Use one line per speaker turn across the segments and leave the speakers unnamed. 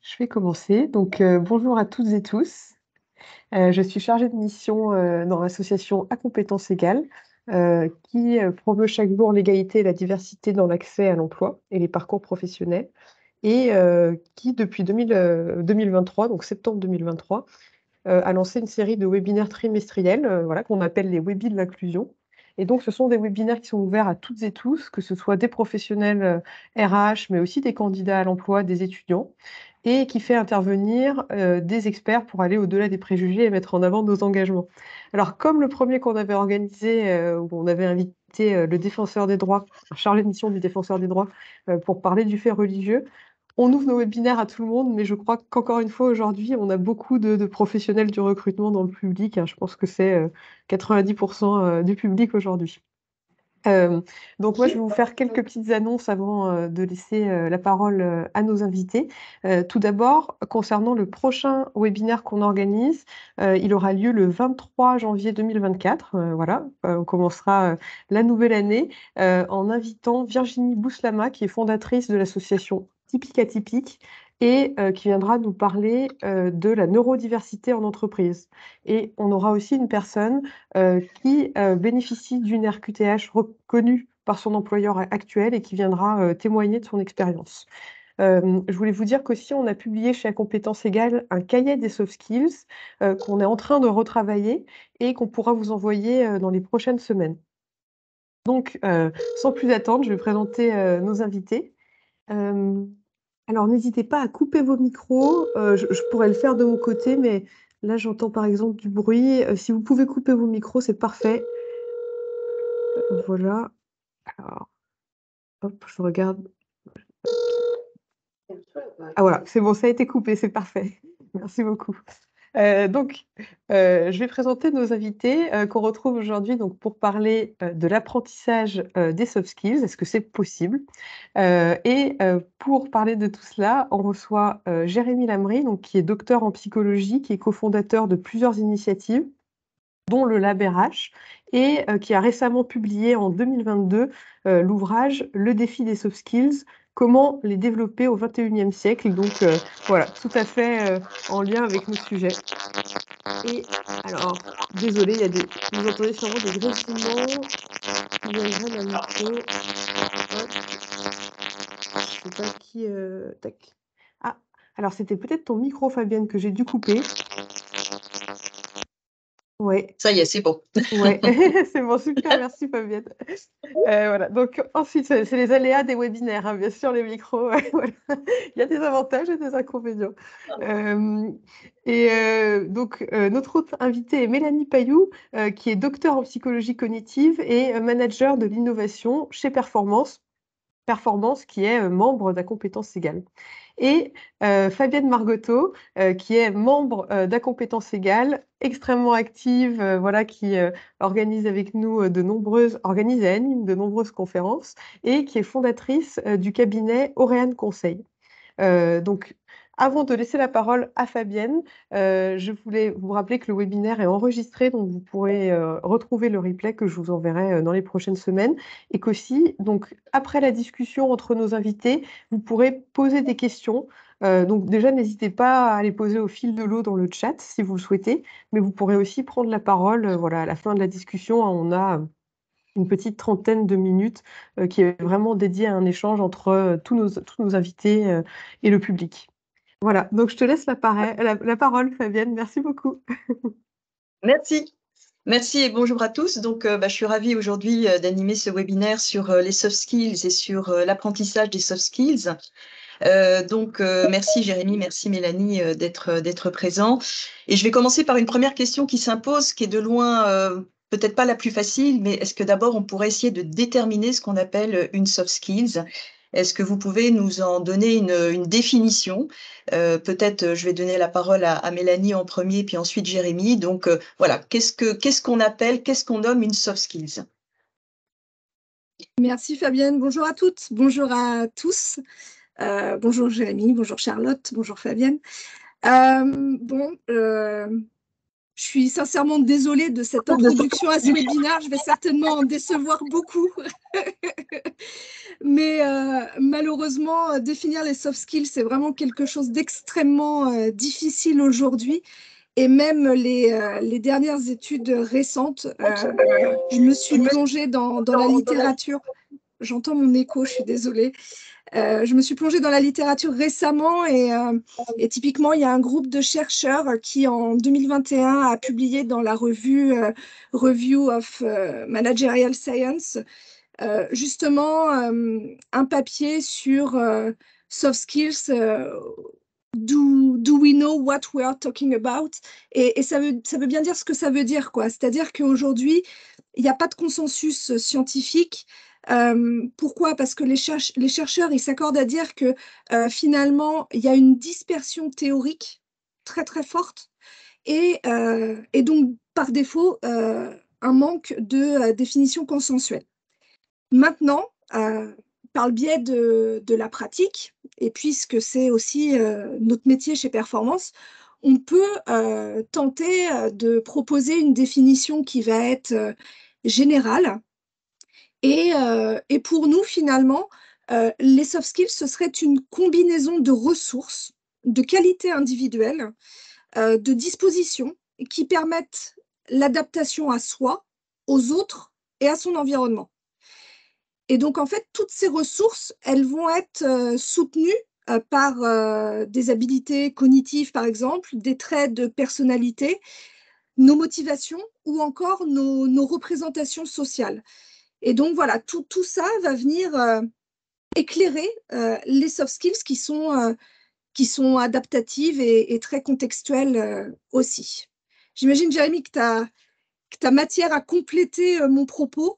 Je vais commencer. Donc, bonjour à toutes et tous. Je suis chargée de mission dans l'association À compétences égales, qui promeut chaque jour l'égalité et la diversité dans l'accès à l'emploi et les parcours professionnels, et qui, depuis 2023, donc septembre 2023, a lancé une série de webinaires trimestriels, voilà, qu'on appelle les webis de l'inclusion. Et donc, ce sont des webinaires qui sont ouverts à toutes et tous, que ce soit des professionnels RH, mais aussi des candidats à l'emploi, des étudiants, et qui fait intervenir des experts pour aller au-delà des préjugés et mettre en avant nos engagements. Alors, comme le premier qu'on avait organisé, où on avait invité le défenseur des droits, un chargé de mission du défenseur des droits, pour parler du fait religieux, on ouvre nos webinaires à tout le monde, mais je crois qu'encore une fois, aujourd'hui, on a beaucoup de professionnels du recrutement dans le public, hein. Je pense que c'est 90% du public aujourd'hui. Donc moi, je vais vous faire quelques petites annonces avant de laisser la parole à nos invités. Tout d'abord, concernant le prochain webinaire qu'on organise, il aura lieu le 23 janvier 2024. Voilà, on commencera la nouvelle année en invitant Virginie Bouslama, qui est fondatrice de l'association Typique Atypique, et qui viendra nous parler de la neurodiversité en entreprise. Et on aura aussi une personne qui bénéficie d'une RQTH reconnue par son employeur actuel et qui viendra témoigner de son expérience. Je voulais vous dire qu'aussi, on a publié chez À compétences égales un cahier des soft skills qu'on est en train de retravailler et qu'on pourra vous envoyer dans les prochaines semaines. Donc, sans plus attendre, je vais présenter nos invités. Alors, n'hésitez pas à couper vos micros. Je pourrais le faire de mon côté, mais là, j'entends par exemple du bruit. Si vous pouvez couper vos micros, c'est parfait. Voilà. Alors, hop, je regarde. Ah voilà, c'est bon, ça a été coupé, c'est parfait. Merci beaucoup. Donc, je vais présenter nos invités qu'on retrouve aujourd'hui donc, pour parler de l'apprentissage des soft skills. Est-ce que c'est possible? Et pour parler de tout cela, on reçoit Jérémy Lamry, donc, qui est docteur en psychologie, qui est cofondateur de plusieurs initiatives, dont le Lab RH, et qui a récemment publié en 2022 l'ouvrage Le défi des soft skills, comment les développer au XXIe siècle. Donc voilà, tout à fait en lien avec nos sujets. Et alors, désolé, vous entendez sûrement des grésillements qui viendraient d'un micro. Hop. Je sais pas qui. Tac. Ah, alors c'était peut-être ton micro, Fabienne, que j'ai dû couper. Ouais.
Ça y est, c'est bon.
Ouais, c'est bon, super, merci Fabienne. Voilà. Donc ensuite, c'est les aléas des webinaires, hein, bien sûr, les micros. Voilà. Il y a des avantages et des inconvénients. Donc, notre autre invitée est Mélanie Payou, qui est docteur en psychologie cognitive et manager de l'innovation chez Performance. Performance qui est membre d'À compétences égales. Et Fabienne Margoteau, qui est membre d'À compétences égales, extrêmement active, voilà, qui organise avec nous organise et anime de nombreuses conférences, et qui est fondatrice du cabinet Auréane Conseil. Donc, avant de laisser la parole à Fabienne, je voulais vous rappeler que le webinaire est enregistré, donc vous pourrez retrouver le replay que je vous enverrai dans les prochaines semaines, et qu'aussi, donc, après la discussion entre nos invités, vous pourrez poser des questions. Donc déjà, n'hésitez pas à les poser au fil de l'eau dans le chat si vous le souhaitez, mais vous pourrez aussi prendre la parole voilà, à la fin de la discussion. Hein, on a une petite trentaine de minutes qui est vraiment dédiée à un échange entre tous nos invités et le public. Voilà, donc je te laisse la parole, Fabienne. Merci beaucoup.
Merci. Merci et bonjour à tous. Donc, je suis ravie aujourd'hui d'animer ce webinaire sur les soft skills et sur l'apprentissage des soft skills. Merci Jérémy, merci Mélanie d'être présents. Et je vais commencer par une première question qui s'impose, qui est de loin peut-être pas la plus facile, mais est-ce que d'abord on pourrait essayer de déterminer ce qu'on appelle une soft skills? Est-ce que vous pouvez nous en donner une définition? Peut-être je vais donner la parole à Mélanie en premier, puis ensuite Jérémy. Donc voilà, qu'est-ce qu'on nomme une soft skills?
Merci Fabienne, bonjour à toutes, bonjour à tous. Bonjour Jérémy, bonjour Charlotte, bonjour Fabienne. Je suis sincèrement désolée de cette introduction à ce webinaire. Je vais certainement en décevoir beaucoup. Mais malheureusement, définir les soft skills, c'est vraiment quelque chose d'extrêmement difficile aujourd'hui. Et même les dernières études récentes, je me suis plongée dans la littérature. J'entends mon écho, je suis désolée. Je me suis plongée dans la littérature récemment et typiquement, il y a un groupe de chercheurs qui, en 2021, a publié dans la revue Review of Managerial Science, justement, un papier sur soft skills. Do we know what we are talking about? Et ça veut bien dire ce que ça veut dire, quoi. C'est-à-dire qu'aujourd'hui, il n'y a pas de consensus scientifique. Pourquoi? Parce que les chercheurs, ils s'accordent à dire que finalement, il y a une dispersion théorique très, très forte et donc, par défaut, un manque de définition consensuelle. Maintenant, par le biais de la pratique, et puisque c'est aussi notre métier chez Performance, on peut tenter de proposer une définition qui va être générale. Et pour nous, finalement, les soft skills, ce serait une combinaison de ressources, de qualités individuelles, de dispositions qui permettent l'adaptation à soi, aux autres et à son environnement. Et donc, en fait, toutes ces ressources, elles vont être soutenues par des habilités cognitives, par exemple, des traits de personnalité, nos motivations ou encore nos représentations sociales. Et donc, voilà, tout ça va venir éclairer les soft skills qui sont adaptatives et très contextuelles aussi. J'imagine, Jérémy, que tu as matière à compléter mon propos.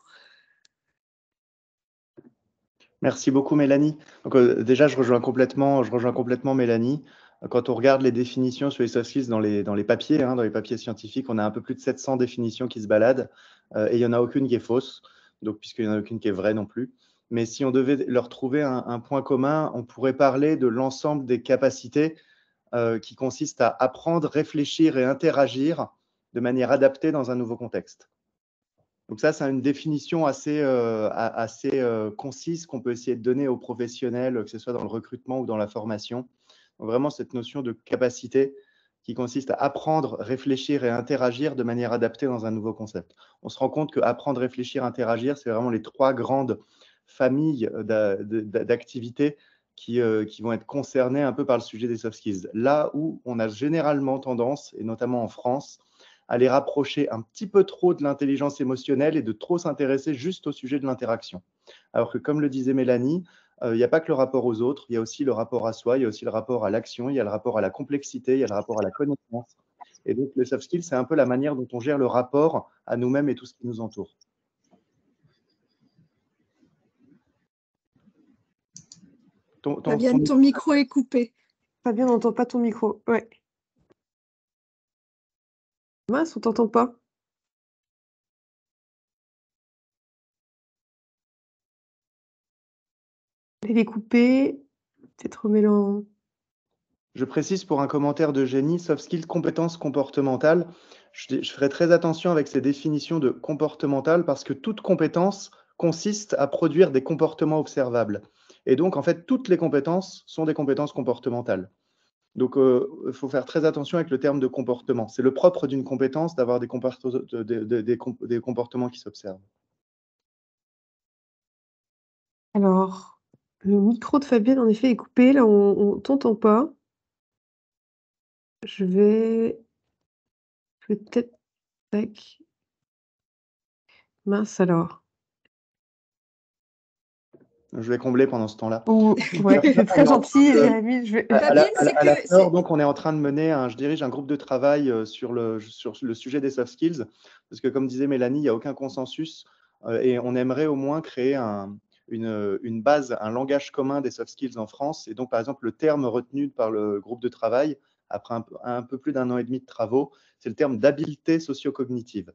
Merci beaucoup, Mélanie. Donc, déjà, je rejoins complètement Mélanie. Quand on regarde les définitions sur les soft skills dans les papiers, dans les papiers scientifiques, on a un peu plus de 700 définitions qui se baladent et il n'y en a aucune qui est fausse, donc puisqu'il n'y en a aucune qui est vraie non plus. Mais si on devait leur trouver un point commun, on pourrait parler de l'ensemble des capacités qui consistent à apprendre, réfléchir et interagir de manière adaptée dans un nouveau contexte. Donc ça, c'est une définition assez concise qu'on peut essayer de donner aux professionnels, que ce soit dans le recrutement ou dans la formation. Donc vraiment cette notion de capacité qui consiste à apprendre, réfléchir et interagir de manière adaptée dans un nouveau concept. On se rend compte que apprendre, réfléchir, interagir, c'est vraiment les trois grandes familles d'activités qui vont être concernées un peu par le sujet des soft skills. Là où on a généralement tendance, et notamment en France, à les rapprocher un petit peu trop de l'intelligence émotionnelle et de trop s'intéresser juste au sujet de l'interaction. Alors que, comme le disait Mélanie, il n'y a pas que le rapport aux autres, il y a aussi le rapport à soi, il y a aussi le rapport à l'action, il y a le rapport à la complexité, il y a le rapport à la connaissance. Et donc, les soft skills, c'est un peu la manière dont on gère le rapport à nous-mêmes et tout ce qui nous entoure.
Fabienne, ton micro est coupé.
Fabien, on n'entend pas ton micro. Ouais. Mince, on t'entend pas. Il est coupé. Peut-être remélange.
Je précise pour un commentaire de Jenny, soft skills, compétences comportementales. Je ferai très attention avec ces définitions de comportemental parce que toute compétence consiste à produire des comportements observables. Et donc, en fait, toutes les compétences sont des compétences comportementales. Donc, il faut faire très attention avec le terme de comportement. C'est le propre d'une compétence d'avoir des comportements qui s'observent.
Alors, le micro de Fabienne, en effet, est coupé. Là, on ne t'entend pas. Je vais peut-être... Tac. Mince alors.
Je vais combler pendant ce temps-là.
Ouais, c'est très gentil, Jérémy.
Donc, on est en train de mener, je dirige un groupe de travail sur le sujet des soft skills, parce que comme disait Mélanie, il n'y a aucun consensus et on aimerait au moins créer une base, un langage commun des soft skills en France. Et donc, par exemple, le terme retenu par le groupe de travail, après un peu plus d'1 an et demi de travaux, c'est le terme d'habileté socio-cognitive.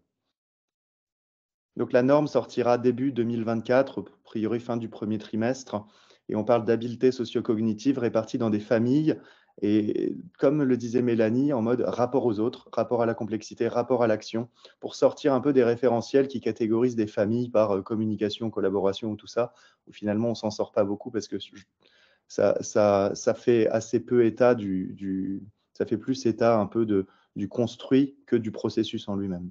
Donc, la norme sortira début 2024, a priori fin du premier trimestre, et on parle d'habileté socio-cognitive répartie dans des familles. Et comme le disait Mélanie, en mode rapport aux autres, rapport à la complexité, rapport à l'action, pour sortir un peu des référentiels qui catégorisent des familles par communication, collaboration ou tout ça, où finalement on s'en sort pas beaucoup parce que ça fait assez peu état ça fait plus état un peu du construit que du processus en lui-même.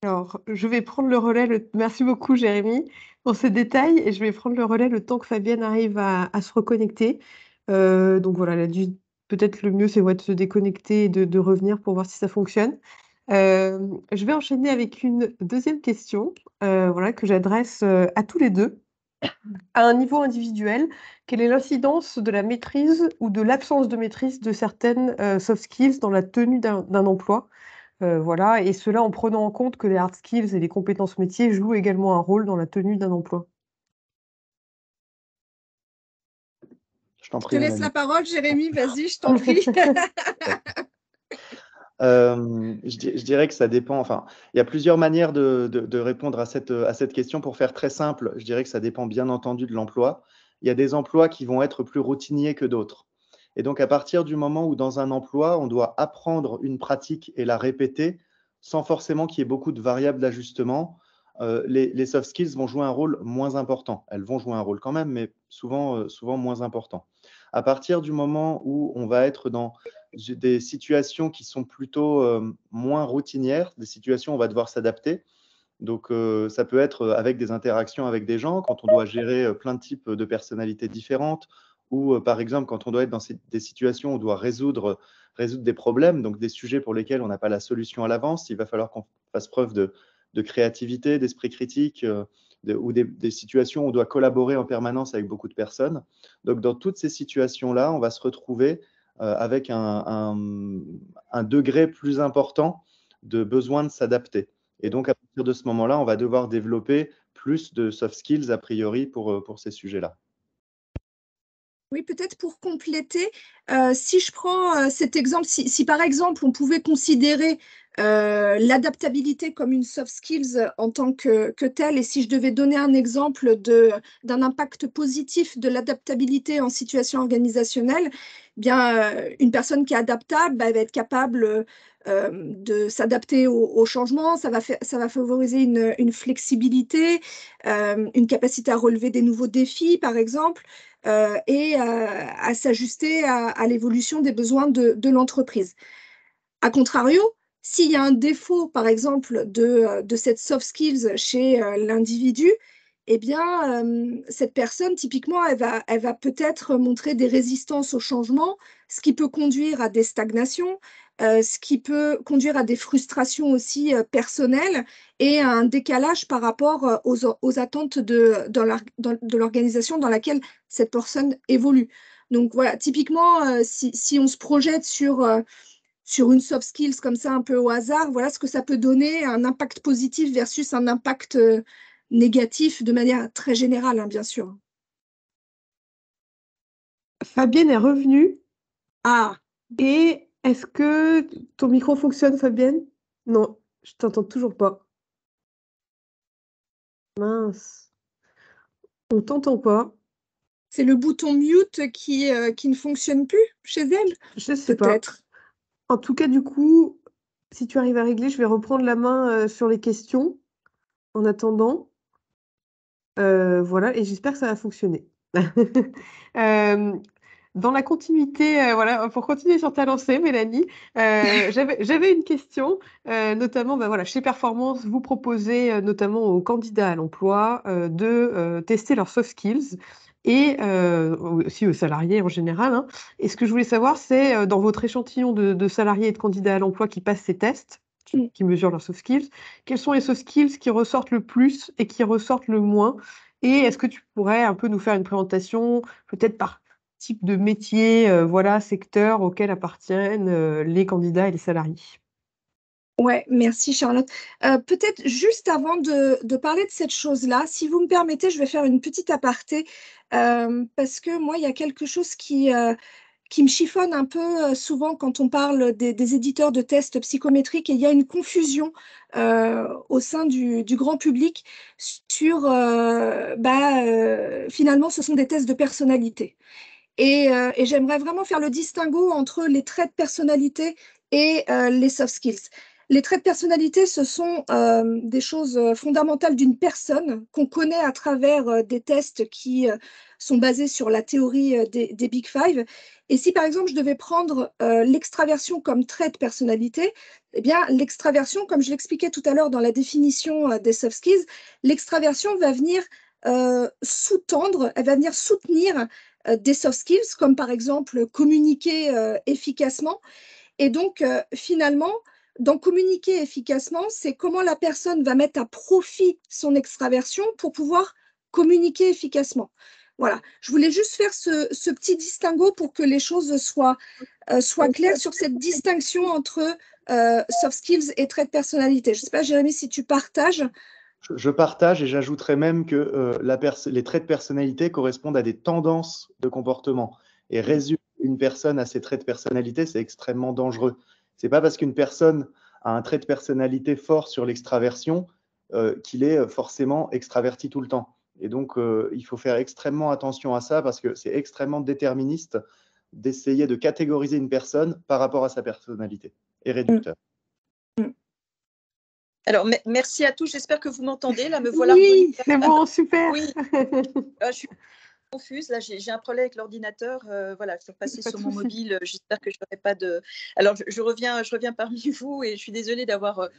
Alors, je vais prendre le relais. Merci beaucoup, Jérémy, pour ces détails. Et je vais prendre le relais le temps que Fabienne arrive à se reconnecter. Donc voilà, peut-être le mieux, c'est de se déconnecter et de revenir pour voir si ça fonctionne. Je vais enchaîner avec une deuxième question voilà, que j'adresse à tous les deux. À un niveau individuel, quelle est l'incidence de la maîtrise ou de l'absence de maîtrise de certaines soft skills dans la tenue d'un emploi? Voilà, et cela en prenant en compte que les hard skills et les compétences métiers jouent également un rôle dans la tenue d'un emploi.
Je t'en
Je
prie,
te laisse la
Mélanie.
parole, Jérémy, vas-y, je t'en prie.
Je dirais que ça dépend. Enfin, il y a plusieurs manières de répondre à cette question. Pour faire très simple, je dirais que ça dépend bien entendu de l'emploi. Il y a des emplois qui vont être plus routiniers que d'autres. Et donc, à partir du moment où dans un emploi, on doit apprendre une pratique et la répéter, sans forcément qu'il y ait beaucoup de variables d'ajustement, les soft skills vont jouer un rôle moins important. Elles vont jouer un rôle quand même, mais souvent moins important. À partir du moment où on va être dans des situations qui sont plutôt moins routinières, des situations où on va devoir s'adapter. Donc, ça peut être avec des interactions avec des gens, quand on doit gérer plein de types de personnalités différentes, ou par exemple, quand on doit être dans des situations où on doit résoudre des problèmes, donc des sujets pour lesquels on n'a pas la solution à l'avance. Il va falloir qu'on fasse preuve de créativité, d'esprit critique, ou des situations où on doit collaborer en permanence avec beaucoup de personnes. Donc, dans toutes ces situations-là, on va se retrouver avec un degré plus important de besoin de s'adapter. Et donc, à partir de ce moment-là, on va devoir développer plus de soft skills, a priori, pour ces sujets-là.
Oui, peut-être pour compléter, si je prends cet exemple, si par exemple on pouvait considérer l'adaptabilité comme une soft skills en tant que telle, et si je devais donner un exemple d'un impact positif de l'adaptabilité en situation organisationnelle, eh bien, une personne qui est adaptable bah, elle va être capable de s'adapter au changement, ça va favoriser une flexibilité, une capacité à relever des nouveaux défis, par exemple. Et à s'ajuster à l'évolution des besoins de l'entreprise. A contrario, s'il y a un défaut, par exemple, de cette soft skills chez l'individu, eh bien, cette personne, typiquement, elle va peut-être montrer des résistances au changement, ce qui peut conduire à des stagnations, ce qui peut conduire à des frustrations aussi personnelles et à un décalage par rapport aux attentes de l'organisation dans laquelle cette personne évolue. Donc voilà, typiquement, si on se projette sur une soft skills comme ça un peu au hasard, voilà ce que ça peut donner, un impact positif versus un impact négatif de manière très générale, hein, bien sûr.
Fabienne est revenue.
Ah,
Et est-ce que ton micro fonctionne, Fabienne? Non, je t'entends toujours pas. Mince, on t'entend pas.
c'est le bouton mute qui ne fonctionne plus chez elle,
Je sais pas.
peut-être.
En tout cas, du coup, si tu arrives à régler, je vais reprendre la main sur les questions en attendant. Voilà, et j'espère que ça va fonctionner. Euh, Dans la continuité, voilà, pour continuer sur ta lancée, Mélanie, j'avais une question, notamment, bah, voilà, chez Performance, vous proposez notamment aux candidats à l'emploi de tester leurs soft skills et aussi aux salariés en général, hein. Et ce que je voulais savoir, c'est dans votre échantillon de salariés et de candidats à l'emploi qui passent ces tests, qui mesurent leurs soft skills, quels sont les soft skills qui ressortent le plus et qui ressortent le moins? Et est-ce que tu pourrais un peu nous faire une présentation, peut-être par type de métier, voilà, secteur auquel appartiennent les candidats et les salariés?
Ouais, merci Charlotte. Peut-être juste avant de parler de cette chose-là, si vous me permettez, je vais faire une petite aparté parce que moi, il y a quelque chose qui me chiffonne un peu souvent quand on parle des éditeurs de tests psychométriques et il y a une confusion au sein du grand public sur, finalement, ce sont des tests de personnalité. Et j'aimerais vraiment faire le distinguo entre les traits de personnalité et les soft skills. Les traits de personnalité, ce sont des choses fondamentales d'une personne qu'on connaît à travers des tests qui sont basés sur la théorie des Big Five. Et si, par exemple, je devais prendre l'extraversion comme trait de personnalité, eh bien, l'extraversion, comme je l'expliquais tout à l'heure dans la définition des soft skills, l'extraversion va venir sous-tendre, elle va venir soutenir des soft skills, comme par exemple communiquer efficacement. Et donc, finalement, dans communiquer efficacement, c'est comment la personne va mettre à profit son extraversion pour pouvoir communiquer efficacement. Voilà, je voulais juste faire ce petit distinguo pour que les choses soient claires sur cette distinction entre soft skills et traits de personnalité. Je ne sais pas, Jérémy, si tu partages.
Je partage et j'ajouterais même que les traits de personnalité correspondent à des tendances de comportement. Et résumer une personne à ses traits de personnalité, c'est extrêmement dangereux. Ce n'est pas parce qu'une personne a un trait de personnalité fort sur l'extraversion qu'il est forcément extraverti tout le temps. Et donc, il faut faire extrêmement attention à ça parce que c'est extrêmement déterministe d'essayer de catégoriser une personne par rapport à sa personnalité et réducteur.
Alors, merci à tous. J'espère que vous m'entendez. Là, me voilà.
Oui, c'est bon, super.
Oui. Je suis confuse. Là, j'ai un problème avec l'ordinateur. Voilà, je suis repassée sur mon mobile. J'espère que je n'aurai pas de. Alors, je reviens parmi vous et je suis désolée d'avoir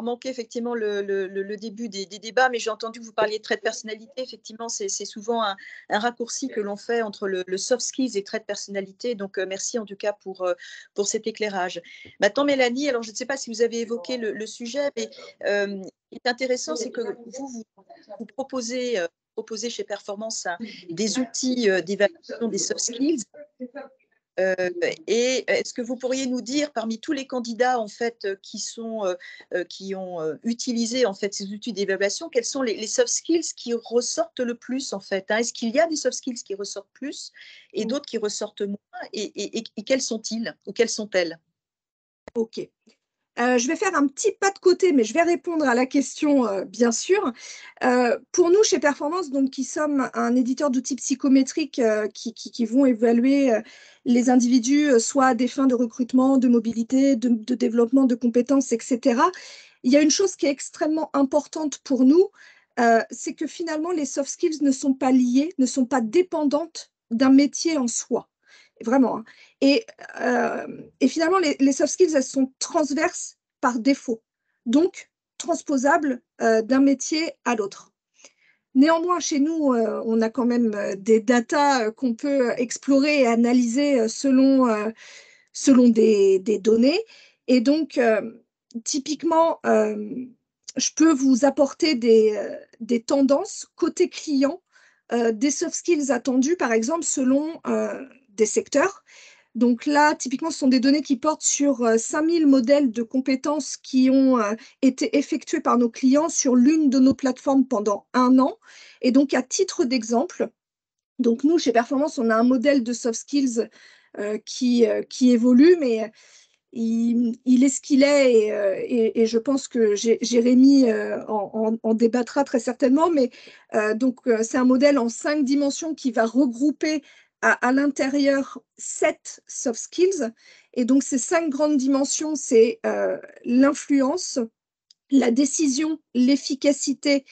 manqué effectivement le début des débats, mais j'ai entendu que vous parliez de traits de personnalité. Effectivement, c'est souvent un raccourci que l'on fait entre le soft skills et traits de personnalité. Donc, merci en tout cas pour cet éclairage. Maintenant, Mélanie, alors je ne sais pas si vous avez évoqué le sujet, mais ce qui est intéressant, c'est que vous proposez chez Performance des outils d'évaluation des soft skills. Et est-ce que vous pourriez nous dire, parmi tous les candidats en fait qui ont utilisé en fait ces outils d'évaluation, quels sont les soft skills qui ressortent le plus en fait, hein? Est-ce qu'il y a des soft skills qui ressortent plus et d'autres qui ressortent moins, et quels sont-ils ou quelles sont-elles?
Ok. Je vais faire un petit pas de côté, mais je vais répondre à la question, bien sûr. Pour nous, chez Performance, donc, qui sommes un éditeur d'outils psychométriques qui vont évaluer les individus, soit à des fins de recrutement, de mobilité, de développement de compétences, etc., il y a une chose qui est extrêmement importante pour nous, c'est que finalement, les soft skills ne sont pas liées, ne sont pas dépendantes d'un métier en soi. Vraiment, hein. Et finalement, les soft skills, elles sont transverses par défaut, donc transposables d'un métier à l'autre. Néanmoins, chez nous, on a quand même des datas qu'on peut explorer et analyser selon des données. Et donc, typiquement, je peux vous apporter des tendances côté client, des soft skills attendus, par exemple, selon des secteurs. Donc là, typiquement, ce sont des données qui portent sur 5000 modèles de compétences qui ont été effectués par nos clients sur l'une de nos plateformes pendant 1 an. Et donc, à titre d'exemple, donc nous, chez Performance, on a un modèle de soft skills qui évolue, mais il est ce qu'il est, et je pense que Jérémy en débattra très certainement, mais donc c'est un modèle en 5 dimensions qui va regrouper à l'intérieur 7 soft skills. Et donc ces 5 grandes dimensions, c'est l'influence, la décision, l'efficacité,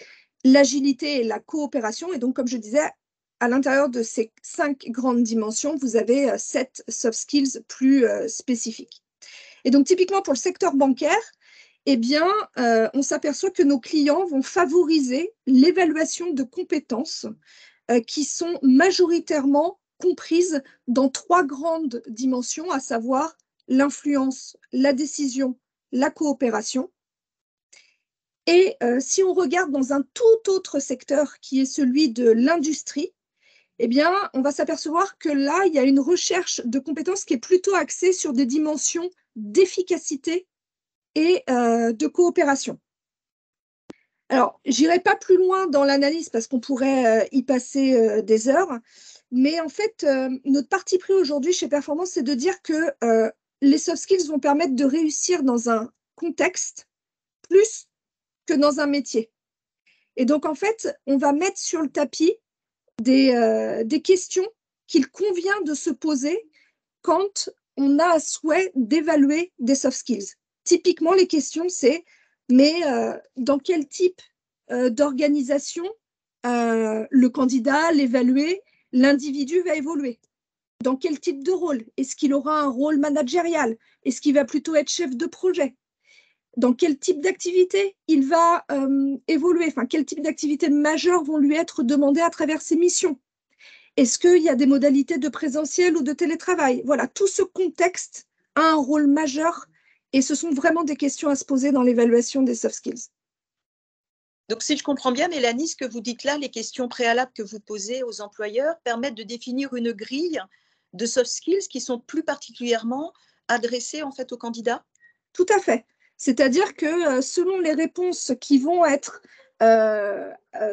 l'agilité et la coopération. Et donc, comme je disais, à l'intérieur de ces 5 grandes dimensions, vous avez 7 soft skills plus spécifiques. Et donc, typiquement pour le secteur bancaire, eh bien, on s'aperçoit que nos clients vont favoriser l'évaluation de compétences qui sont majoritairement comprises dans 3 grandes dimensions, à savoir l'influence, la décision, la coopération. Et si on regarde dans un tout autre secteur qui est celui de l'industrie, eh bien, on va s'apercevoir que là, il y a une recherche de compétences qui est plutôt axée sur des dimensions d'efficacité et de coopération. Alors, je n'irai pas plus loin dans l'analyse parce qu'on pourrait y passer des heures, mais en fait, notre parti pris aujourd'hui chez Performance, c'est de dire que les soft skills vont permettre de réussir dans un contexte plus que dans un métier. Et donc, en fait, on va mettre sur le tapis des questions qu'il convient de se poser quand on a à souhait d'évaluer des soft skills. Typiquement, les questions, c'est mais dans quel type d'organisation le candidat, l'évalué, l'individu va évoluer? Dans quel type de rôle? Est-ce qu'il aura un rôle managérial? Est-ce qu'il va plutôt être chef de projet? Dans quel type d'activité il va évoluer? Enfin, quel type d'activités majeures vont lui être demandées à travers ses missions? Est-ce qu'il y a des modalités de présentiel ou de télétravail? Voilà, tout ce contexte a un rôle majeur et ce sont vraiment des questions à se poser dans l'évaluation des soft skills.
Donc, si je comprends bien, Mélanie, ce que vous dites là, les questions préalables que vous posez aux employeurs permettent de définir une grille de soft skills qui sont plus particulièrement adressées en fait aux candidats?
Tout à fait. C'est-à-dire que selon les réponses qui vont être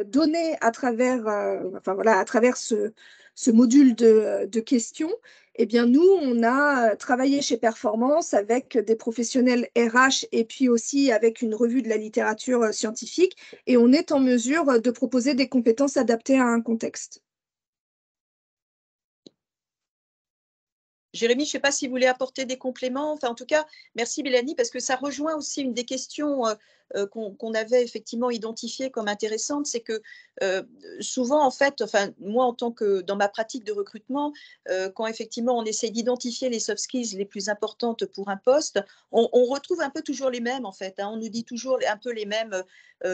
données à travers, à travers ce module de questions, eh bien, nous, on a travaillé chez Performance avec des professionnels RH et puis aussi avec une revue de la littérature scientifique, et on est en mesure de proposer des compétences adaptées à un contexte.
Jérémy, je ne sais pas si vous voulez apporter des compléments. Enfin, en tout cas, merci Mélanie, parce que ça rejoint aussi une des questions qu'on avait effectivement identifiées comme intéressantes. C'est que souvent, en fait, enfin, moi, en tant que dans ma pratique de recrutement, quand effectivement on essaie d'identifier les soft skills les plus importantes pour un poste, on retrouve un peu toujours les mêmes, en fait. Hein. On nous dit toujours un peu les mêmes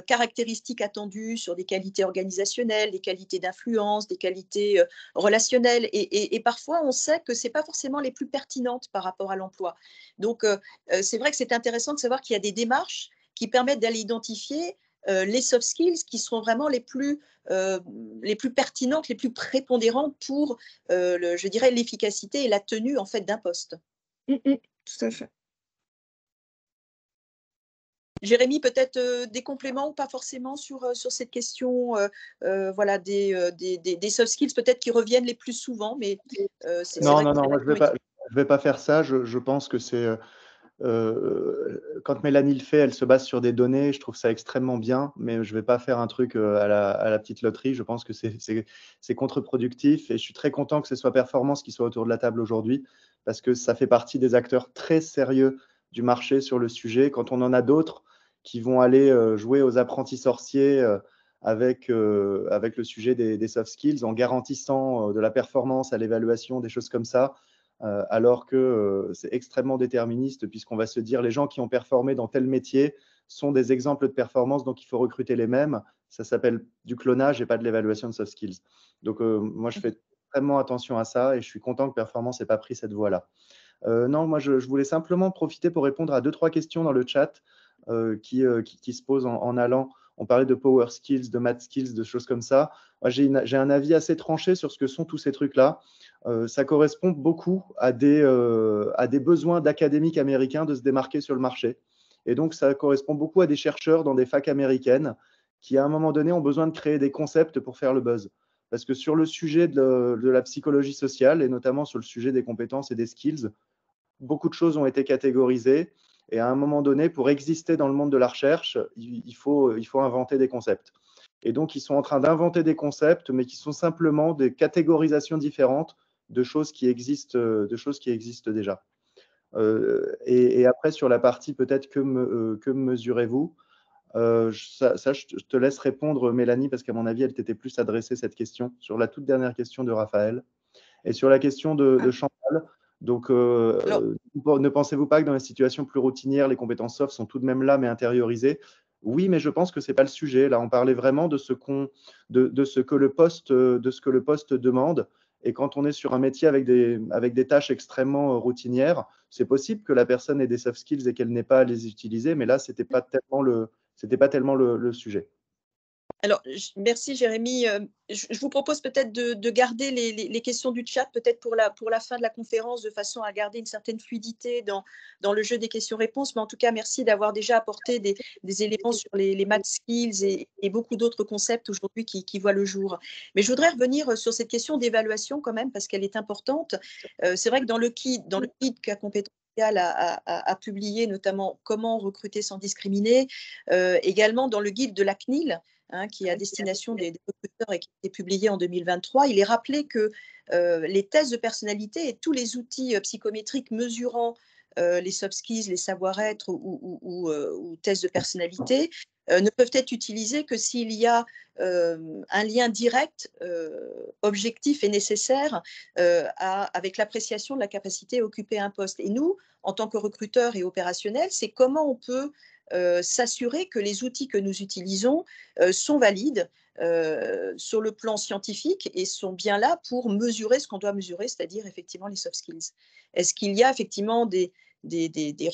caractéristiques attendues sur des qualités organisationnelles, des qualités d'influence, des qualités relationnelles. Et parfois, on sait que ce n'est pas forcément les plus pertinentes par rapport à l'emploi. Donc, c'est vrai que c'est intéressant de savoir qu'il y a des démarches qui permettent d'aller identifier les soft skills qui seront vraiment les plus pertinentes, les plus prépondérantes pour, je dirais, l'efficacité et la tenue en fait, d'un poste.
Tout à fait.
Jérémy, peut-être des compléments ou pas forcément sur cette question voilà, des soft skills peut-être qui reviennent les plus souvent, mais
non, moi, je ne vais pas faire ça. Je pense que c'est… quand Mélanie le fait, elle se base sur des données. Je trouve ça extrêmement bien, mais je ne vais pas faire un truc à la petite loterie. Je pense que c'est contre-productif et je suis très content que ce soit Performance qui soit autour de la table aujourd'hui parce que ça fait partie des acteurs très sérieux du marché sur le sujet. Quand on en a d'autres qui vont aller jouer aux apprentis sorciers avec le sujet des soft skills en garantissant de la performance à l'évaluation, des choses comme ça, alors que c'est extrêmement déterministe puisqu'on va se dire les gens qui ont performé dans tel métier sont des exemples de performance, donc il faut recruter les mêmes. Ça s'appelle du clonage et pas de l'évaluation de soft skills. Donc, moi, je fais extrêmement attention à ça et je suis content que Performance n'ait pas pris cette voie-là. Non, moi, je voulais simplement profiter pour répondre à 2-3 questions dans le chat qui se posent en allant. On parlait de power skills, de math skills, de choses comme ça. Moi, j'ai un avis assez tranché sur ce que sont tous ces trucs-là. Ça correspond beaucoup à des besoins d'académiques américains de se démarquer sur le marché. Et donc, ça correspond beaucoup à des chercheurs dans des facs américaines qui, à un moment donné, ont besoin de créer des concepts pour faire le buzz. Parce que sur le sujet de la psychologie sociale, et notamment sur le sujet des compétences et des skills, beaucoup de choses ont été catégorisées. Et à un moment donné, pour exister dans le monde de la recherche, il faut inventer des concepts. Et donc, ils sont en train d'inventer des concepts, mais qui sont simplement des catégorisations différentes de choses qui existent déjà. Et après, sur la partie peut-être que mesurez-vous, ça, je te laisse répondre, Mélanie, parce qu'à mon avis, elle t'était plus adressée cette question sur la toute dernière question de Raphaël. Et sur la question de Chantal, donc, ne pensez-vous pas que dans les situations plus routinières, les compétences soft sont tout de même là, mais intériorisées? Oui, mais je pense que ce n'est pas le sujet. Là, on parlait vraiment de ce que le poste demande. Et quand on est sur un métier avec des tâches extrêmement routinières, c'est possible que la personne ait des soft skills et qu'elle n'ait pas à les utiliser, mais là, ce n'était pas tellement le sujet.
Alors, merci Jérémy. Je vous propose peut-être de garder les questions du chat, peut-être pour la fin de la conférence, de façon à garder une certaine fluidité dans le jeu des questions-réponses. Mais en tout cas, merci d'avoir déjà apporté des éléments sur les math skills et beaucoup d'autres concepts aujourd'hui qui voient le jour. Mais je voudrais revenir sur cette question d'évaluation quand même, parce qu'elle est importante. C'est vrai que dans le guide qu'a Compétences Égales a publié notamment comment recruter sans discriminer, également dans le guide de la CNIL, qui est à destination des recruteurs et qui a été publié en 2023, il est rappelé que les tests de personnalité et tous les outils psychométriques mesurant les soft skills, les savoir-être ou tests de personnalité ne peuvent être utilisés que s'il y a un lien direct, objectif et nécessaire avec l'appréciation de la capacité à occuper un poste. Et nous, en tant que recruteurs et opérationnels, c'est comment on peut s'assurer que les outils que nous utilisons sont valides sur le plan scientifique et sont bien là pour mesurer ce qu'on doit mesurer, c'est-à-dire effectivement les soft skills. Est-ce qu'il y a effectivement des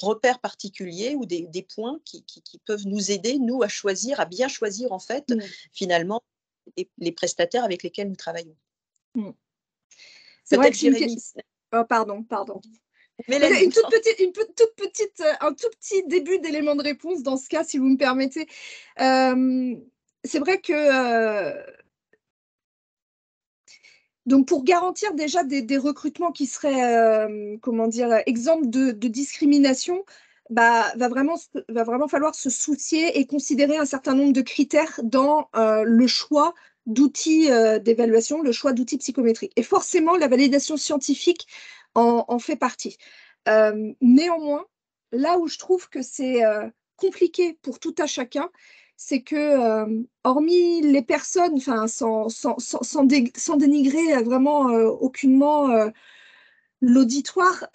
repères particuliers ou des points qui peuvent nous aider, nous, à bien choisir en fait, finalement, les prestataires avec lesquels nous travaillons.
C'est vrai que Jérémy. Oh, pardon.
Mélanie,
un tout petit début d'élément de réponse dans ce cas, si vous me permettez. C'est vrai que donc pour garantir déjà des recrutements qui seraient exempts de discrimination, va vraiment falloir se soucier et considérer un certain nombre de critères dans le choix d'outils d'évaluation, le choix d'outils psychométriques. Et forcément, la validation scientifique en fait partie. Néanmoins, là où je trouve que c'est compliqué pour tout à chacun, c'est que, hormis les personnes, sans dénigrer vraiment aucunement l'auditoire,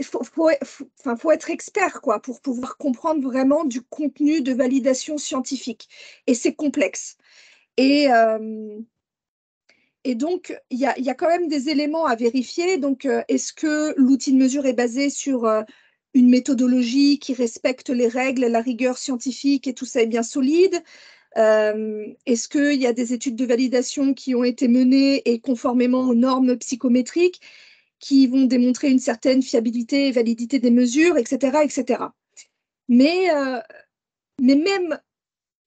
faut être expert quoi, pour pouvoir comprendre vraiment du contenu de validation scientifique. Et c'est complexe. Et donc, il y a quand même des éléments à vérifier. Donc, est-ce que l'outil de mesure est basé sur une méthodologie qui respecte les règles, la rigueur scientifique et tout ça est bien solide? Est-ce qu'il y a des études de validation qui ont été menées et conformément aux normes psychométriques qui vont démontrer une certaine fiabilité et validité des mesures, etc., etc. Mais même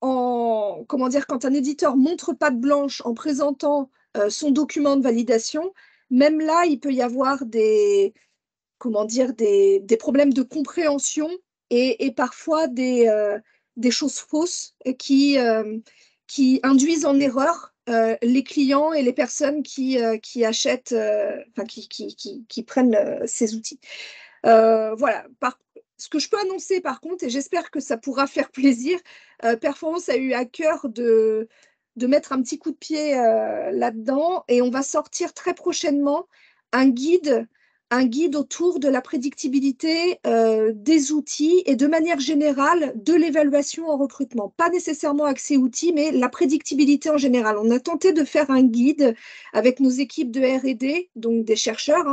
quand un éditeur montre patte blanche en présentant son document de validation, même là, il peut y avoir des problèmes de compréhension et parfois des choses fausses qui induisent en erreur les clients et les personnes qui achètent, qui prennent ces outils. Voilà. Ce que je peux annoncer par contre, et j'espère que ça pourra faire plaisir, Performance a eu à cœur de mettre un petit coup de pied là-dedans et on va sortir très prochainement un guide autour de la prédictibilité des outils et de manière générale de l'évaluation en recrutement. Pas nécessairement accès outils, mais la prédictibilité en général. On a tenté de faire un guide avec nos équipes de R&D, donc des chercheurs,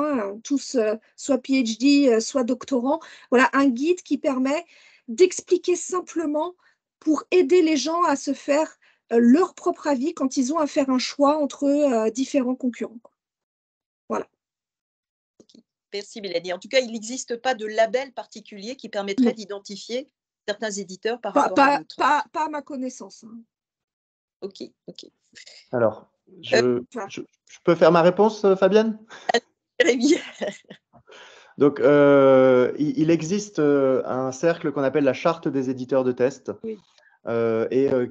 tous soit PhD, soit doctorants. Voilà, un guide qui permet d'expliquer simplement pour aider les gens à se faire leur propre avis quand ils ont à faire un choix entre différents concurrents. Voilà.
Merci Mélanie. En tout cas, il n'existe pas de label particulier qui permettrait d'identifier certains éditeurs par rapport à d'autres.
Pas à ma connaissance.
Ok.
Alors, je peux faire ma réponse, Fabienne?
Jérémy.
Donc, il existe un cercle qu'on appelle la charte des éditeurs de tests,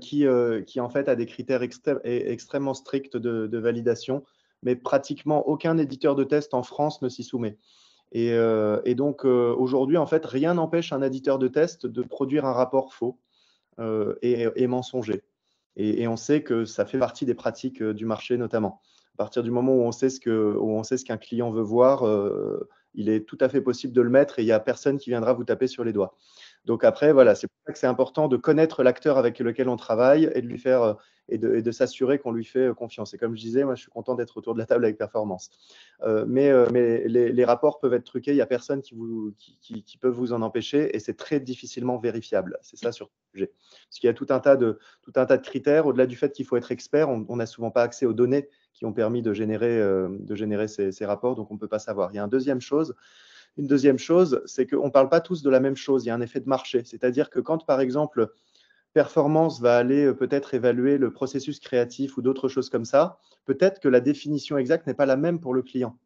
qui en fait a des critères extrêmement stricts de validation, mais pratiquement aucun éditeur de test en France ne s'y soumet. Et donc, aujourd'hui, en fait, rien n'empêche un éditeur de test de produire un rapport faux et mensonger. Et on sait que ça fait partie des pratiques du marché, notamment. À partir du moment où on sait ce qu'un client veut voir, il est tout à fait possible de le mettre et il n'y a personne qui viendra vous taper sur les doigts. Donc après, voilà, c'est pour ça que c'est important de connaître l'acteur avec lequel on travaille et de lui faire et de s'assurer qu'on lui fait confiance. Et comme je disais, moi, je suis content d'être autour de la table avec Performance. Mais les rapports peuvent être truqués. Il n'y a personne qui peut vous en empêcher et c'est très difficilement vérifiable. C'est ça sur le sujet. Parce qu'il y a tout un tas de critères. Au-delà du fait qu'il faut être expert, on n'a souvent pas accès aux données qui ont permis de générer ces rapports, donc on ne peut pas savoir. Il y a une deuxième chose, c'est qu'on ne parle pas tous de la même chose. Il y a un effet de marché. C'est-à-dire que quand, par exemple, Performance va aller peut-être évaluer le processus créatif ou d'autres choses comme ça, peut-être que la définition exacte n'est pas la même pour le client.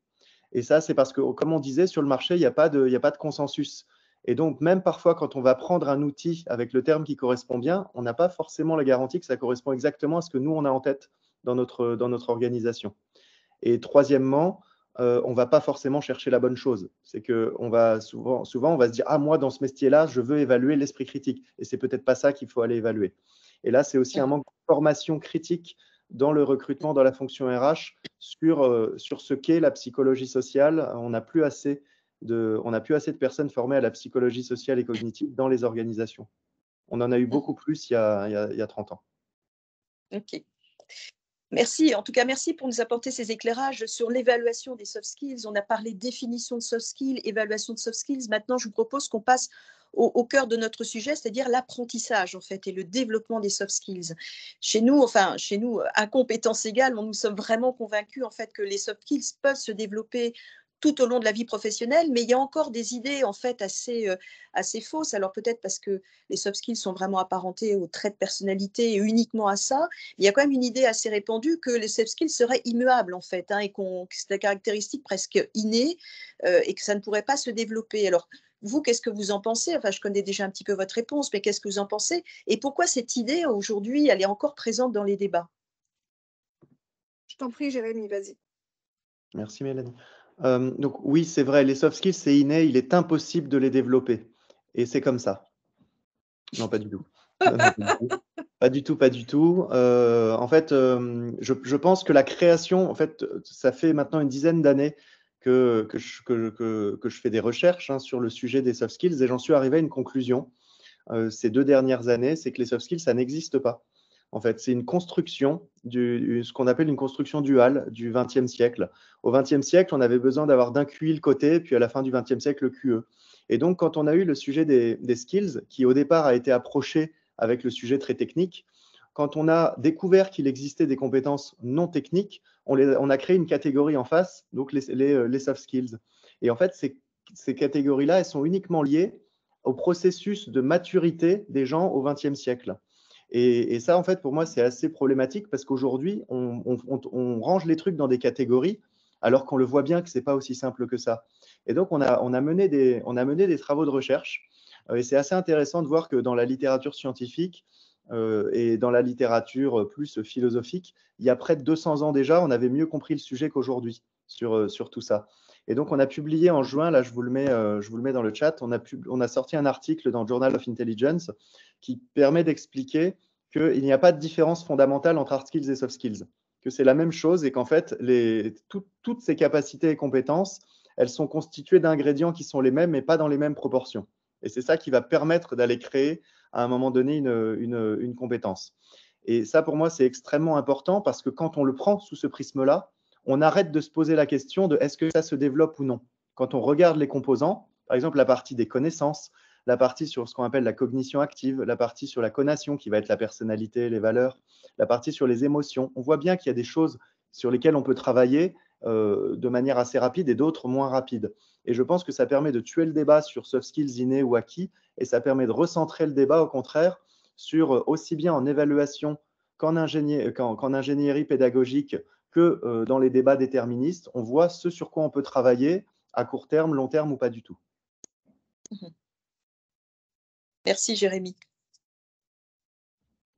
Et ça, c'est parce que, comme on disait, sur le marché, il n'y a pas de consensus. Et donc, même parfois, quand on va prendre un outil avec le terme qui correspond bien, on n'a pas forcément la garantie que ça correspond exactement à ce que nous, on a en tête dans notre organisation. Et troisièmement, on ne va pas forcément chercher la bonne chose. C'est qu'on va souvent, on va se dire, ah, moi, dans ce métier-là, je veux évaluer l'esprit critique. Et c'est peut-être pas ça qu'il faut aller évaluer. Et là, c'est aussi un manque de formation critique dans le recrutement, dans la fonction RH, sur ce qu'est la psychologie sociale. On n'a plus assez de personnes formées à la psychologie sociale et cognitive dans les organisations. On en a eu beaucoup plus il y a 30 ans.
Ok. Merci, en tout cas, merci pour nous apporter ces éclairages sur l'évaluation des soft skills. On a parlé définition de soft skills, évaluation de soft skills. Maintenant, je vous propose qu'on passe au cœur de notre sujet, c'est-à-dire l'apprentissage, en fait, et le développement des soft skills. Chez nous, à compétences égales, nous sommes vraiment convaincus, en fait, que les soft skills peuvent se développer tout au long de la vie professionnelle, mais il y a encore des idées en fait assez fausses. Alors peut-être parce que les soft skills sont vraiment apparentés aux traits de personnalité et uniquement à ça. Il y a quand même une idée assez répandue que les soft skills seraient immuables en fait, et que c'est une caractéristique presque innée et que ça ne pourrait pas se développer. Alors vous, qu'est-ce que vous en pensez? Enfin, je connais déjà un petit peu votre réponse, mais qu'est-ce que vous en pensez? Et pourquoi cette idée aujourd'hui, elle est encore présente dans les débats?
Je t'en prie, Jérémy, vas-y.
Merci Mélanie. Donc oui, c'est vrai, les soft skills, c'est inné, il est impossible de les développer. Et c'est comme ça. Non, pas du tout. Non, pas du tout, pas du tout. En fait, je pense que la création, en fait, ça fait maintenant une dizaine d'années que je fais des recherches sur le sujet des soft skills et j'en suis arrivé à une conclusion ces 2 dernières années, c'est que les soft skills, ça n'existe pas. En fait, c'est une construction, ce qu'on appelle une construction duale du XXe siècle. Au XXe siècle, on avait besoin d'avoir d'un QI le côté, puis à la fin du XXe siècle, le QE. Et donc, quand on a eu le sujet des skills, qui au départ a été approché avec le sujet très technique, quand on a découvert qu'il existait des compétences non techniques, on a créé une catégorie en face, donc les soft skills. Et en fait, ces catégories-là, elles sont uniquement liées au processus de maturité des gens au XXe siècle. Et ça, en fait, pour moi, c'est assez problématique parce qu'aujourd'hui, on range les trucs dans des catégories alors qu'on le voit bien que ce n'est pas aussi simple que ça. Et donc, on a mené des travaux de recherche et c'est assez intéressant de voir que dans la littérature scientifique et dans la littérature plus philosophique, il y a près de 200 ans déjà, on avait mieux compris le sujet qu'aujourd'hui sur tout ça. Et donc, on a publié en juin, là, je vous le mets dans le chat, on a sorti un article dans Journal of Intelligence qui permet d'expliquer qu'il n'y a pas de différence fondamentale entre hard skills et soft skills, que c'est la même chose et qu'en fait, toutes ces capacités et compétences, elles sont constituées d'ingrédients qui sont les mêmes, mais pas dans les mêmes proportions. Et c'est ça qui va permettre d'aller créer à un moment donné une compétence. Et ça, pour moi, c'est extrêmement important parce que quand on le prend sous ce prisme-là, on arrête de se poser la question de est-ce que ça se développe ou non. Quand on regarde les composants, par exemple la partie des connaissances, la partie sur ce qu'on appelle la cognition active, la partie sur la conation qui va être la personnalité, les valeurs, la partie sur les émotions, on voit bien qu'il y a des choses sur lesquelles on peut travailler de manière assez rapide et d'autres moins rapides. Et je pense que ça permet de tuer le débat sur soft skills innés ou acquis et ça permet de recentrer le débat au contraire sur aussi bien en évaluation qu'en ingénierie pédagogique que dans les débats déterministes, on voit ce sur quoi on peut travailler à court terme, long terme ou pas du tout.
Merci Jérémy.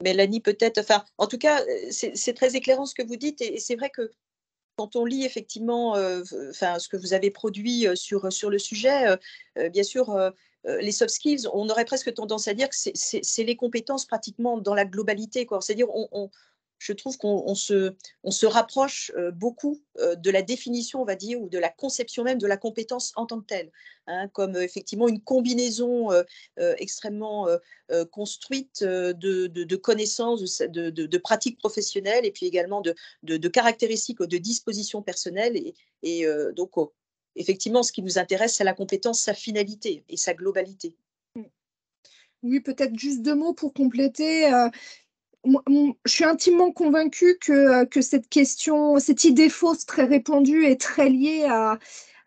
Mélanie, peut-être, enfin, en tout cas, c'est très éclairant ce que vous dites et c'est vrai que quand on lit effectivement ce que vous avez produit sur le sujet, bien sûr, les soft skills, on aurait presque tendance à dire que c'est les compétences pratiquement dans la globalité, quoi. C'est-à-dire, je trouve qu'on se rapproche beaucoup de la définition, on va dire, ou de la conception même de la compétence en tant que telle, comme effectivement une combinaison extrêmement construite de connaissances, de pratiques professionnelles et puis également de caractéristiques, de dispositions personnelles. Et donc, effectivement, ce qui nous intéresse, c'est la compétence, sa finalité et sa globalité.
Oui, peut-être juste 2 mots pour compléter. Je suis intimement convaincue que cette question, cette idée fausse très répandue est très liée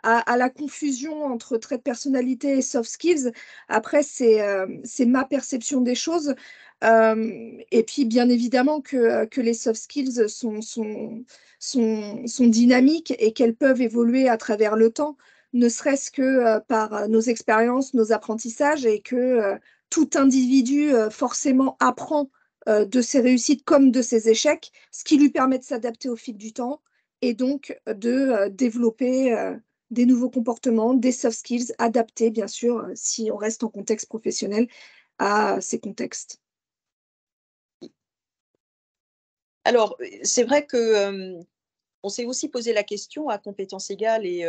à la confusion entre trait de personnalité et soft skills. Après, c'est ma perception des choses. Et puis, bien évidemment, que les soft skills sont dynamiques et qu'elles peuvent évoluer à travers le temps. ne serait-ce que par nos expériences, nos apprentissages, et que tout individu forcément apprend de ses réussites comme de ses échecs, ce qui lui permet de s'adapter au fil du temps et donc de développer des nouveaux comportements, des soft skills adaptés, bien sûr, si on reste en contexte professionnel, à ces contextes.
Alors, c'est vrai que on s'est aussi posé la question à compétences égales et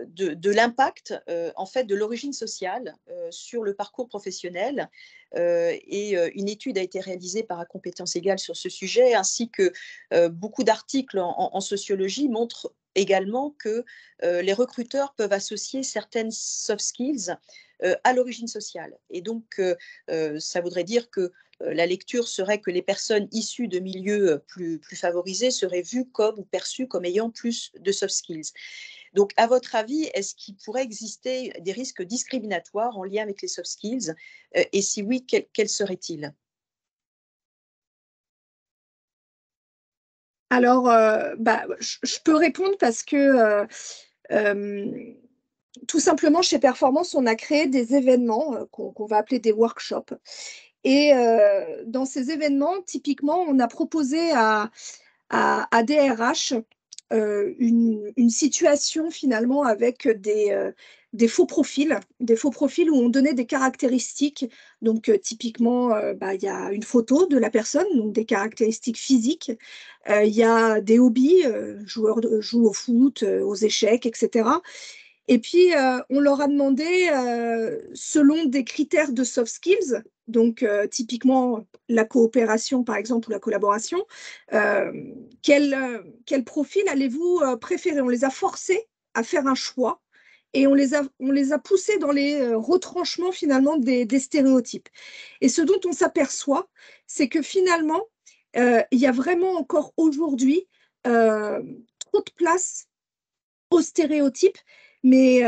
de l'impact en fait de l'origine sociale sur le parcours professionnel. Et une étude a été réalisée par à compétences égales sur ce sujet, ainsi que beaucoup d'articles en sociologie montrent également que les recruteurs peuvent associer certaines soft skills à l'origine sociale. Et donc, ça voudrait dire que la lecture serait que les personnes issues de milieux plus favorisés seraient vues comme ou perçues comme ayant plus de soft skills. Donc, à votre avis, est-ce qu'il pourrait exister des risques discriminatoires en lien avec les soft skills? Et si oui, quels seraient-ils?
Alors, je peux répondre parce que tout simplement, chez Performance, on a créé des événements qu'on va appeler des workshops. Et dans ces événements, typiquement, on a proposé à des RH une situation finalement avec des faux profils où on donnait des caractéristiques. Donc, typiquement, il y a une photo de la personne, donc des caractéristiques physiques. Il y a des hobbies, joue au foot, aux échecs, etc. Et puis, on leur a demandé, selon des critères de soft skills, donc typiquement la coopération, par exemple, ou la collaboration, euh, quel profil allez-vous préférer? On les a forcés à faire un choix et on les a poussés dans les retranchements, finalement, des stéréotypes. Et ce dont on s'aperçoit, c'est que finalement, il y a vraiment encore aujourd'hui trop de place aux stéréotypes, mais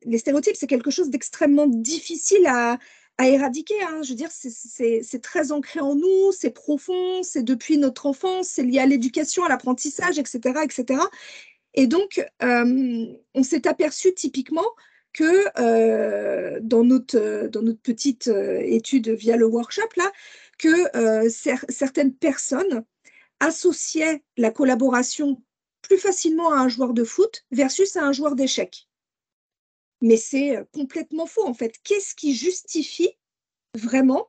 les stéréotypes, c'est quelque chose d'extrêmement difficile à éradiquer, hein. Je veux dire, c'est très ancré en nous, c'est profond, c'est depuis notre enfance, c'est lié à l'éducation, à l'apprentissage, etc., etc. Et donc, on s'est aperçu typiquement que dans notre petite étude via le workshop, là, que certaines personnes associait la collaboration plus facilement à un joueur de foot versus à un joueur d'échecs. Mais c'est complètement faux, en fait. Qu'est-ce qui justifie vraiment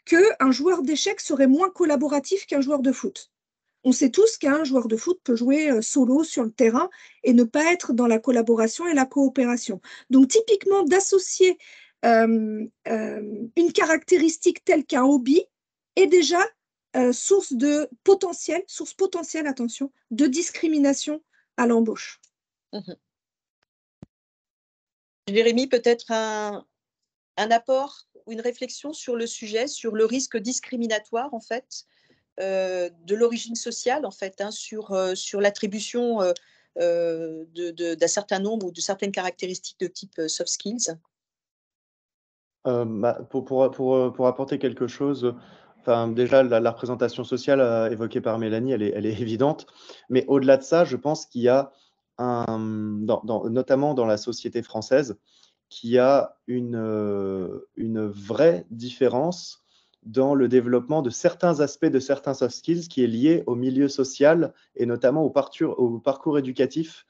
qu'un joueur d'échecs serait moins collaboratif qu'un joueur de foot? On sait tous qu'un joueur de foot peut jouer solo sur le terrain et ne pas être dans la collaboration et la coopération. Donc, typiquement, d'associer une caractéristique telle qu'un hobby est déjà source potentielle, attention, de discrimination à l'embauche.
Mmh. Jérémy, peut-être un apport ou une réflexion sur le sujet, sur le risque discriminatoire, en fait, de l'origine sociale, en fait, hein, sur l'attribution d'un certain nombre ou de certaines caractéristiques de type soft skills?
Pour apporter quelque chose, enfin, déjà, la représentation sociale évoquée par Mélanie, elle est évidente. Mais au-delà de ça, je pense qu'il y a notamment dans la société française, qu'il y a une vraie différence dans le développement de certains aspects de certains soft skills qui est lié au milieu social et notamment au parcours éducatif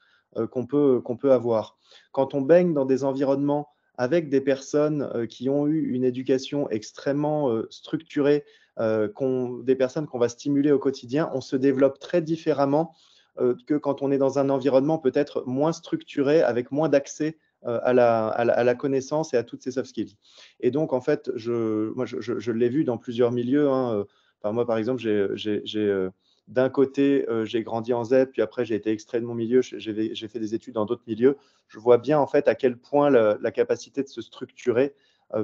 qu'on peut avoir. Quand on baigne dans des environnements avec des personnes qui ont eu une éducation extrêmement structurée, des personnes qu'on va stimuler au quotidien, on se développe très différemment que quand on est dans un environnement peut-être moins structuré, avec moins d'accès à la connaissance et à toutes ces soft skills. Et donc, en fait, je l'ai vu dans plusieurs milieux, hein. Enfin, moi, par exemple, d'un côté, j'ai grandi en ZEP, puis après, j'ai été extrait de mon milieu, j'ai fait des études dans d'autres milieux. Je vois bien, en fait, à quel point la capacité de se structurer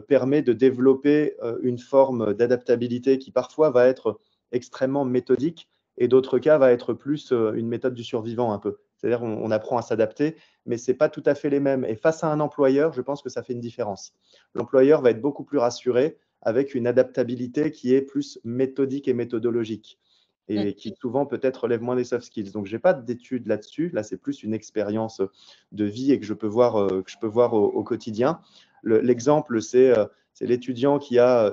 permet de développer une forme d'adaptabilité qui parfois va être extrêmement méthodique et d'autres cas va être plus une méthode du survivant un peu. C'est-à-dire on apprend à s'adapter, mais ce n'est pas tout à fait les mêmes. Et face à un employeur, je pense que ça fait une différence. L'employeur va être beaucoup plus rassuré avec une adaptabilité qui est plus méthodique et méthodologique. et qui souvent peut-être relèvent moins des soft skills. Donc, je n'ai pas d'études là-dessus. Là, c'est plus une expérience de vie et que je peux voir au quotidien. L'exemple, c'est l'étudiant qui a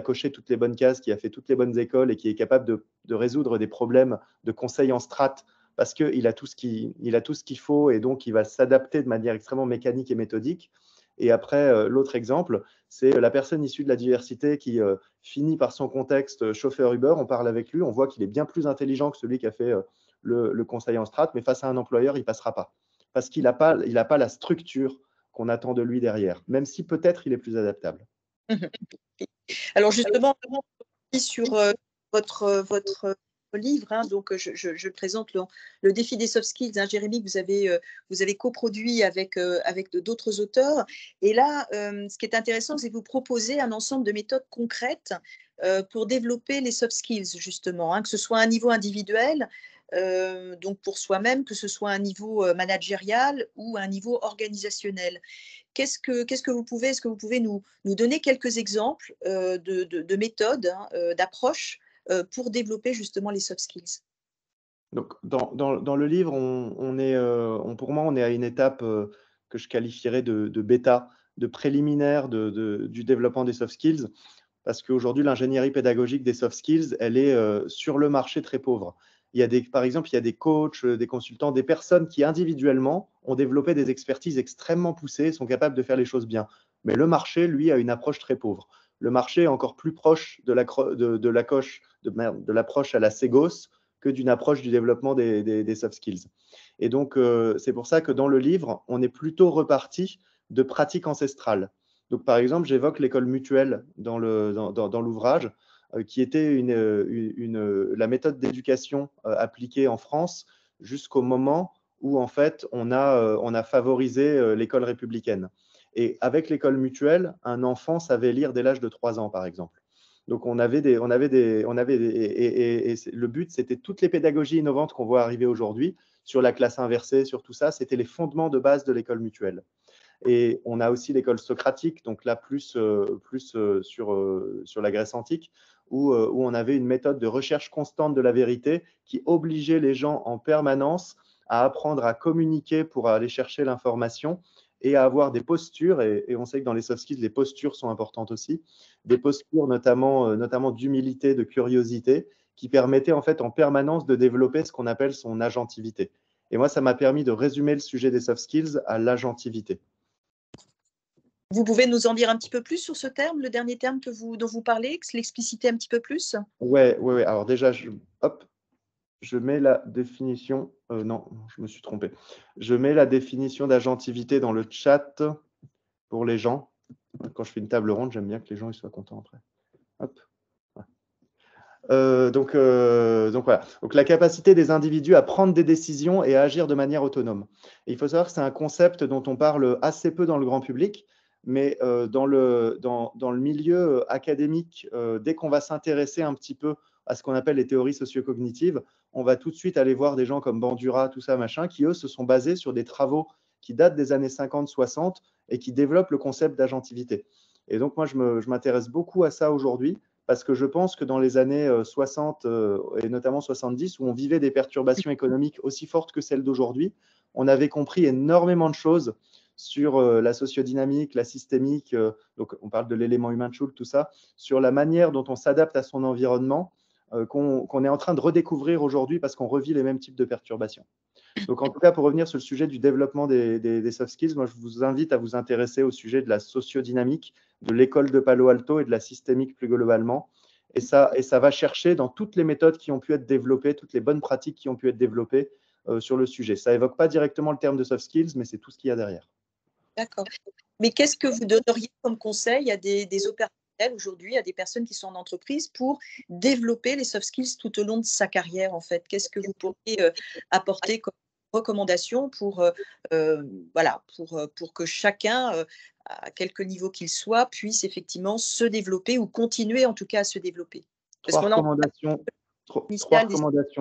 coché toutes les bonnes cases, qui a fait toutes les bonnes écoles et qui est capable de résoudre des problèmes de conseil en strat parce qu'il a tout ce qu'il faut et donc il va s'adapter de manière extrêmement mécanique et méthodique. Et après, l'autre exemple, c'est la personne issue de la diversité qui finit par son contexte chauffeur Uber. On parle avec lui, on voit qu'il est bien plus intelligent que celui qui a fait le conseil en strat, mais face à un employeur, il ne passera pas. Parce qu'il n'a pas la structure qu'on attend de lui derrière, même si peut-être il est plus adaptable.
Alors justement, sur votre livre, hein, donc je présente le défi des soft skills, hein, Jérémy, que vous avez coproduit avec d'autres auteurs. Et là, ce qui est intéressant, c'est que vous proposez un ensemble de méthodes concrètes pour développer les soft skills, justement, hein, que ce soit à un niveau individuel, donc pour soi-même, que ce soit à un niveau managérial ou à un niveau organisationnel. Est-ce que vous pouvez nous donner quelques exemples de méthodes, hein, d'approches pour développer justement les soft skills?
Donc, dans le livre, pour moi, on est à une étape que je qualifierais de bêta, de préliminaire du développement des soft skills, parce qu'aujourd'hui, l'ingénierie pédagogique des soft skills, elle est sur le marché très pauvre. Par exemple, il y a des coachs, des consultants, des personnes qui individuellement ont développé des expertises extrêmement poussées et sont capables de faire les choses bien. Mais le marché, lui, a une approche très pauvre. Le marché est encore plus proche de l'approche à la Ségos que d'une approche du développement des soft skills. Et donc, c'est pour ça que dans le livre, on est plutôt reparti de pratiques ancestrales. Donc, par exemple, j'évoque l'école mutuelle dans l'ouvrage, qui était la méthode d'éducation appliquée en France jusqu'au moment où, en fait, on a favorisé l'école républicaine. Et avec l'école mutuelle, un enfant savait lire dès l'âge de 3 ans, par exemple. Donc, le but, c'était toutes les pédagogies innovantes qu'on voit arriver aujourd'hui sur la classe inversée, sur tout ça, c'était les fondements de base de l'école mutuelle. Et on a aussi l'école socratique, donc là plus sur la Grèce antique, où on avait une méthode de recherche constante de la vérité qui obligeait les gens en permanence à apprendre à communiquer pour aller chercher l'information et à avoir des postures, et on sait que dans les soft skills, les postures sont importantes aussi, des postures notamment d'humilité, de curiosité, qui permettaient en fait en permanence de développer ce qu'on appelle son agentivité. Et moi, ça m'a permis de résumer le sujet des soft skills à l'agentivité.
Vous pouvez nous en dire un petit peu plus sur ce terme, le dernier terme dont vous parlez, l'expliciter un petit peu plus?
Ouais. Alors déjà, je mets la définition. Non, je me suis trompé. Je mets la définition d'agentivité dans le chat pour les gens. Quand je fais une table ronde, j'aime bien que les gens ils soient contents après. Hop. Donc voilà. Donc la capacité des individus à prendre des décisions et à agir de manière autonome. Et il faut savoir que c'est un concept dont on parle assez peu dans le grand public, mais dans le milieu académique, dès qu'on va s'intéresser un petit peu à ce qu'on appelle les théories sociocognitives, on va tout de suite aller voir des gens comme Bandura, tout ça, machin, qui eux se sont basés sur des travaux qui datent des années 50-60 et qui développent le concept d'agentivité. Et donc moi, je m'intéresse beaucoup à ça aujourd'hui, parce que je pense que dans les années 60 et notamment 70, où on vivait des perturbations économiques aussi fortes que celles d'aujourd'hui, on avait compris énormément de choses sur la sociodynamique, la systémique, donc on parle de l'élément humain de Schultz, tout ça, sur la manière dont on s'adapte à son environnement, qu'on est en train de redécouvrir aujourd'hui parce qu'on revit les mêmes types de perturbations. Donc, en tout cas, pour revenir sur le sujet du développement des soft skills, moi, je vous invite à vous intéresser au sujet de la sociodynamique, de l'école de Palo Alto et de la systémique plus globalement. Et ça va chercher dans toutes les méthodes qui ont pu être développées, toutes les bonnes pratiques qui ont pu être développées sur le sujet. Ça n'évoque pas directement le terme de soft skills, mais c'est tout ce qu'il y a derrière.
D'accord. Mais qu'est-ce que vous donneriez comme conseil à des opérationnels aujourd'hui, à des personnes qui sont en entreprise pour développer les soft skills tout au long de sa carrière, en fait? Qu'est-ce que vous pourriez apporter comme recommandation pour que chacun, à quelque niveau qu'il soit, puisse effectivement se développer ou continuer en tout cas à se développer?
Trois recommandations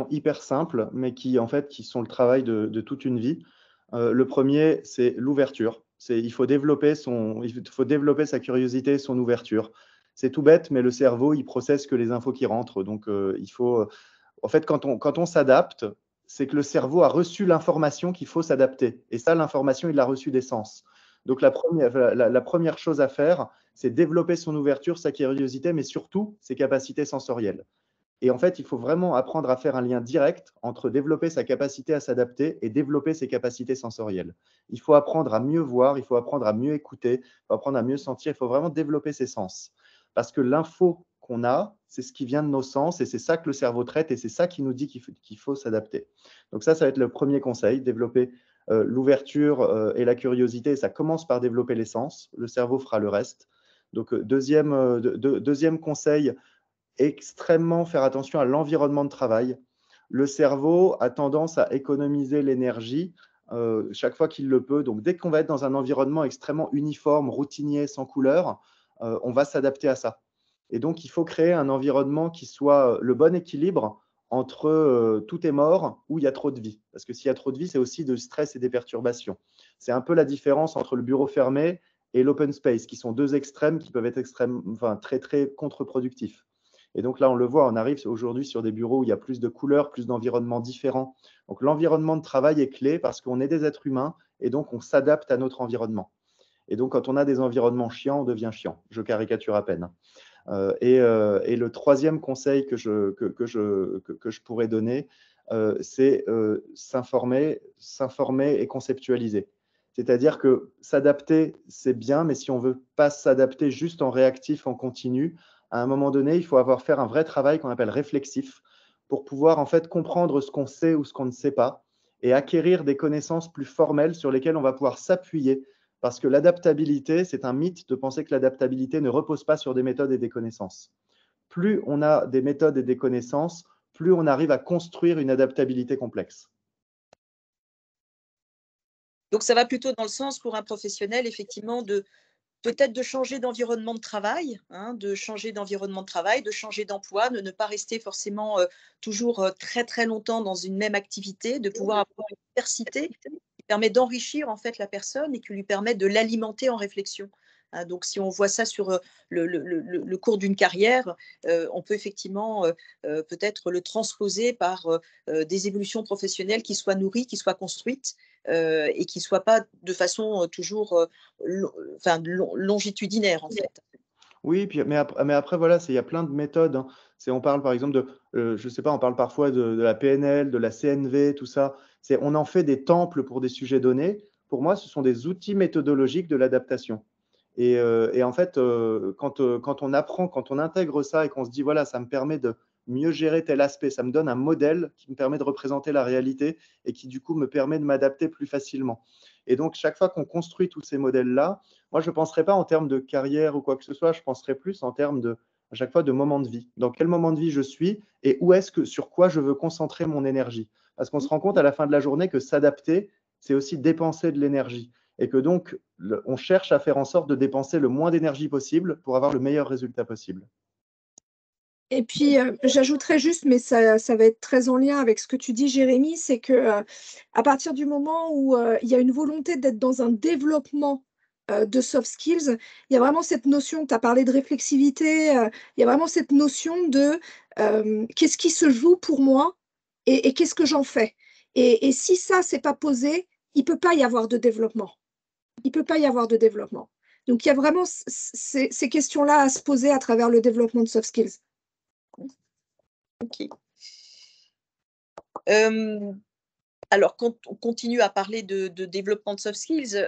hyper simples, mais qui sont le travail de toute une vie. Le premier, c'est l'ouverture. Il faut développer sa curiosité, son ouverture. C'est tout bête, mais le cerveau, il processe que les infos qui rentrent. Donc, il faut En fait, quand on s'adapte, c'est que le cerveau a reçu l'information qu'il faut s'adapter. Et ça, l'information, il l'a reçue des sens. Donc, la première chose à faire, c'est développer son ouverture, sa curiosité, mais surtout ses capacités sensorielles. Et en fait, il faut vraiment apprendre à faire un lien direct entre développer sa capacité à s'adapter et développer ses capacités sensorielles. Il faut apprendre à mieux voir, il faut apprendre à mieux écouter, il faut apprendre à mieux sentir, il faut vraiment développer ses sens. Parce que l'info qu'on a, c'est ce qui vient de nos sens et c'est ça que le cerveau traite et c'est ça qui nous dit qu'il faut s'adapter. Donc ça va être le premier conseil, développer l'ouverture et la curiosité. Ça commence par développer les sens, le cerveau fera le reste. Donc deuxième conseil, extrêmement faire attention à l'environnement de travail. Le cerveau a tendance à économiser l'énergie chaque fois qu'il le peut. Donc, dès qu'on va être dans un environnement extrêmement uniforme, routinier, sans couleur, on va s'adapter à ça. Et donc, il faut créer un environnement qui soit le bon équilibre entre tout est mort ou il y a trop de vie. Parce que s'il y a trop de vie, c'est aussi de stress et des perturbations. C'est un peu la différence entre le bureau fermé et l'open space, qui sont deux extrêmes qui peuvent être très, très contre-productifs. Et donc là, on le voit, on arrive aujourd'hui sur des bureaux où il y a plus de couleurs, plus d'environnements différents. Donc l'environnement de travail est clé parce qu'on est des êtres humains et donc on s'adapte à notre environnement. Et donc quand on a des environnements chiants, on devient chiant. Je caricature à peine. Et le troisième conseil que je pourrais donner, c'est s'informer et conceptualiser. C'est-à-dire que s'adapter, c'est bien, mais si on ne veut pas s'adapter juste en réactif, en continu, à un moment donné, il faut faire un vrai travail qu'on appelle réflexif pour pouvoir en fait comprendre ce qu'on sait ou ce qu'on ne sait pas et acquérir des connaissances plus formelles sur lesquelles on va pouvoir s'appuyer. Parce que l'adaptabilité, c'est un mythe de penser que l'adaptabilité ne repose pas sur des méthodes et des connaissances. Plus on a des méthodes et des connaissances, plus on arrive à construire une adaptabilité complexe.
Donc, ça va plutôt dans le sens pour un professionnel, effectivement, peut-être de changer d'environnement de travail, de changer d'environnement de travail, de changer d'emploi, de ne pas rester forcément toujours très très longtemps dans une même activité, de pouvoir avoir une diversité qui permet d'enrichir en fait la personne et qui lui permet de l'alimenter en réflexion. Donc, si on voit ça sur le cours d'une carrière, on peut effectivement peut-être le transposer par des évolutions professionnelles qui soient nourries, qui soient construites et qui ne soient pas de façon toujours longitudinaire en fait.
Oui, puis, mais après, voilà, il y a plein de méthodes. Hein. On parle par exemple je sais pas, on parle parfois de la PNL, de la CNV, tout ça. On en fait des temples pour des sujets donnés. Pour moi, ce sont des outils méthodologiques de l'adaptation. Et en fait, quand on apprend, quand on intègre ça et qu'on se dit, voilà, ça me permet de mieux gérer tel aspect, ça me donne un modèle qui me permet de représenter la réalité et qui, du coup, me permet de m'adapter plus facilement. Et donc, chaque fois qu'on construit tous ces modèles-là, moi, je ne penserais pas en termes de carrière ou quoi que ce soit, je penserais plus en termes à chaque fois, de moment de vie. Dans quel moment de vie je suis et sur quoi je veux concentrer mon énergie. Parce qu'on se rend compte à la fin de la journée que s'adapter, c'est aussi dépenser de l'énergie. Et que donc, on cherche à faire en sorte de dépenser le moins d'énergie possible pour avoir le meilleur résultat possible.
Et puis, j'ajouterais juste, mais ça va être très en lien avec ce que tu dis, Jérémy, c'est que, à partir du moment où, il y a une volonté d'être dans un développement, de soft skills, il y a vraiment cette notion, tu as parlé de réflexivité, il y a vraiment cette notion de, qu'est-ce qui se joue pour moi et qu'est-ce que j'en fais? Et si ça, c'est pas posé, il peut pas y avoir de développement. Il peut pas y avoir de développement. Donc il y a vraiment ces questions-là à se poser à travers le développement de soft skills.
Ok. Alors, quand on continue à parler de développement de soft skills,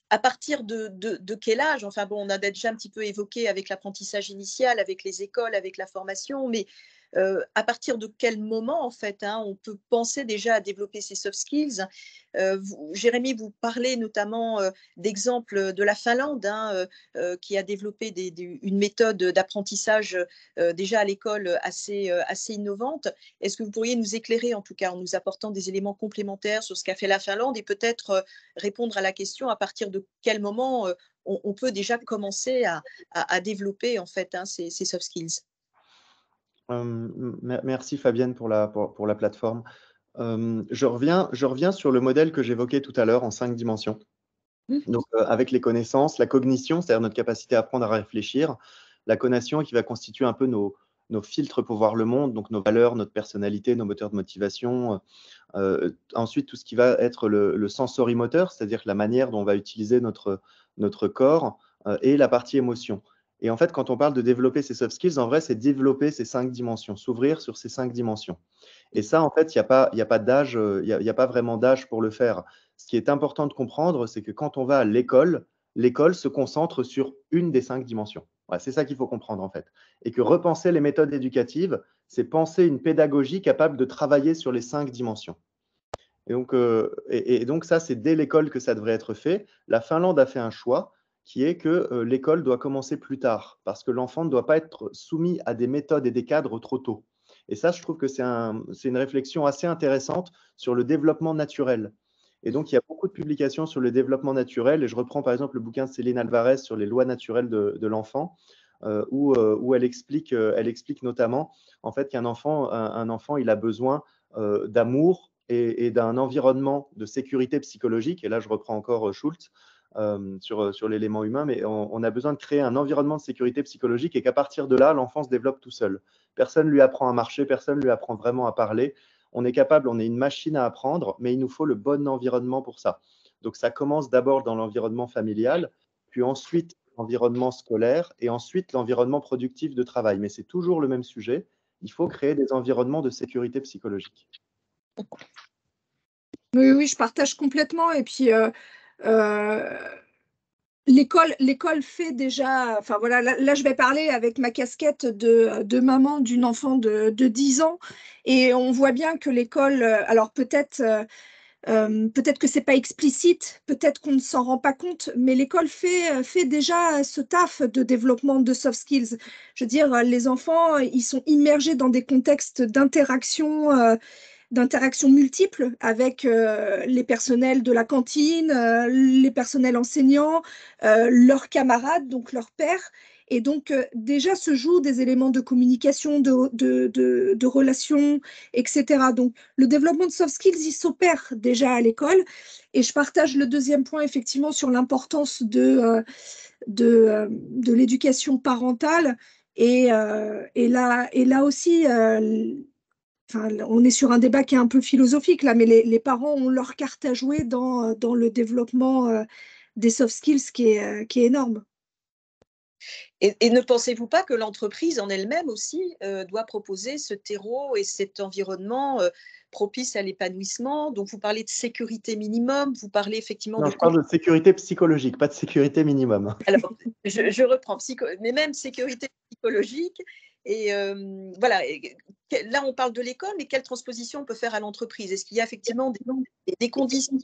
à partir de quel âge? Enfin bon, on a déjà un petit peu évoqué avec l'apprentissage initial, avec les écoles, avec la formation, mais à partir de quel moment, en fait, on peut penser déjà à développer ces soft skills? Jérémy, vous parlez notamment d'exemples de la Finlande, qui a développé une méthode d'apprentissage déjà à l'école assez innovante. Est-ce que vous pourriez nous éclairer, en tout cas, en nous apportant des éléments complémentaires sur ce qu'a fait la Finlande et peut-être répondre à la question à partir de quel moment on peut déjà commencer à développer, en fait, ces soft skills?
Merci Fabienne pour la plateforme. Je reviens sur le modèle que j'évoquais tout à l'heure en 5 dimensions. Donc, avec les connaissances, la cognition, c'est-à-dire notre capacité à apprendre à réfléchir, la conation qui va constituer un peu nos filtres pour voir le monde, donc nos valeurs, notre personnalité, nos moteurs de motivation. Ensuite, tout ce qui va être le sensorimoteur, c'est-à-dire la manière dont on va utiliser notre corps, et la partie émotion. Et en fait, quand on parle de développer ces soft skills, en vrai, c'est développer ces 5 dimensions, s'ouvrir sur ces 5 dimensions. Et ça, en fait, il n'y a pas d'âge, il y a pas vraiment d'âge pour le faire. Ce qui est important de comprendre, c'est que quand on va à l'école, l'école se concentre sur une des 5 dimensions. Voilà, c'est ça qu'il faut comprendre, en fait. Et que repenser les méthodes éducatives, c'est penser une pédagogie capable de travailler sur les 5 dimensions. Et donc ça, c'est dès l'école que ça devrait être fait. La Finlande a fait un choix qui est que l'école doit commencer plus tard, parce que l'enfant ne doit pas être soumis à des méthodes et des cadres trop tôt. Et ça, je trouve que c'est une réflexion assez intéressante sur le développement naturel. Et donc, il y a beaucoup de publications sur le développement naturel, et je reprends par exemple le bouquin de Céline Alvarez sur les lois naturelles de l'enfant, où elle explique notamment en fait, qu'un enfant, un enfant, il a besoin d'amour et d'un environnement de sécurité psychologique. Et là, je reprends encore Schultz sur l'élément humain, mais on a besoin de créer un environnement de sécurité psychologique et qu'à partir de là, l'enfant se développe tout seul. Personne ne lui apprend à marcher, personne ne lui apprend vraiment à parler. On est capable, on est une machine à apprendre, mais il nous faut le bon environnement pour ça. Donc, ça commence d'abord dans l'environnement familial, puis ensuite l'environnement scolaire et ensuite l'environnement productif de travail. Mais c'est toujours le même sujet. Il faut créer des environnements de sécurité psychologique.
Oui, oui, je partage complètement. Et puis, l'école fait déjà, enfin voilà, là, je vais parler avec ma casquette de maman d'une enfant de 10 ans, et on voit bien que l'école, alors peut-être que c'est pas explicite, peut-être qu'on ne s'en rend pas compte, mais l'école fait déjà ce taf de développement de soft skills. Je veux dire, les enfants, ils sont immergés dans des contextes d'interaction multiples avec les personnels de la cantine, les personnels enseignants, leurs camarades, donc leurs pairs. Et donc, déjà se jouent des éléments de communication, de relations, etc. Donc, le développement de soft skills, il s'opère déjà à l'école. Et je partage le deuxième point, effectivement, sur l'importance de l'éducation parentale. Et là aussi, enfin, on est sur un débat qui est un peu philosophique là, mais les parents ont leur carte à jouer dans le développement des soft skills qui est énorme.
Et ne pensez-vous pas que l'entreprise en elle-même aussi doit proposer ce terreau et cet environnement propice à l'épanouissement? Donc, vous parlez de sécurité minimum, vous parlez effectivement
Non,
de…
je parle de sécurité psychologique, pas de sécurité minimum.
Alors, je reprends, mais même sécurité psychologique. Et voilà, là, on parle de l'école, mais quelle transposition on peut faire à l'entreprise? Est-ce qu'il y a effectivement des conditions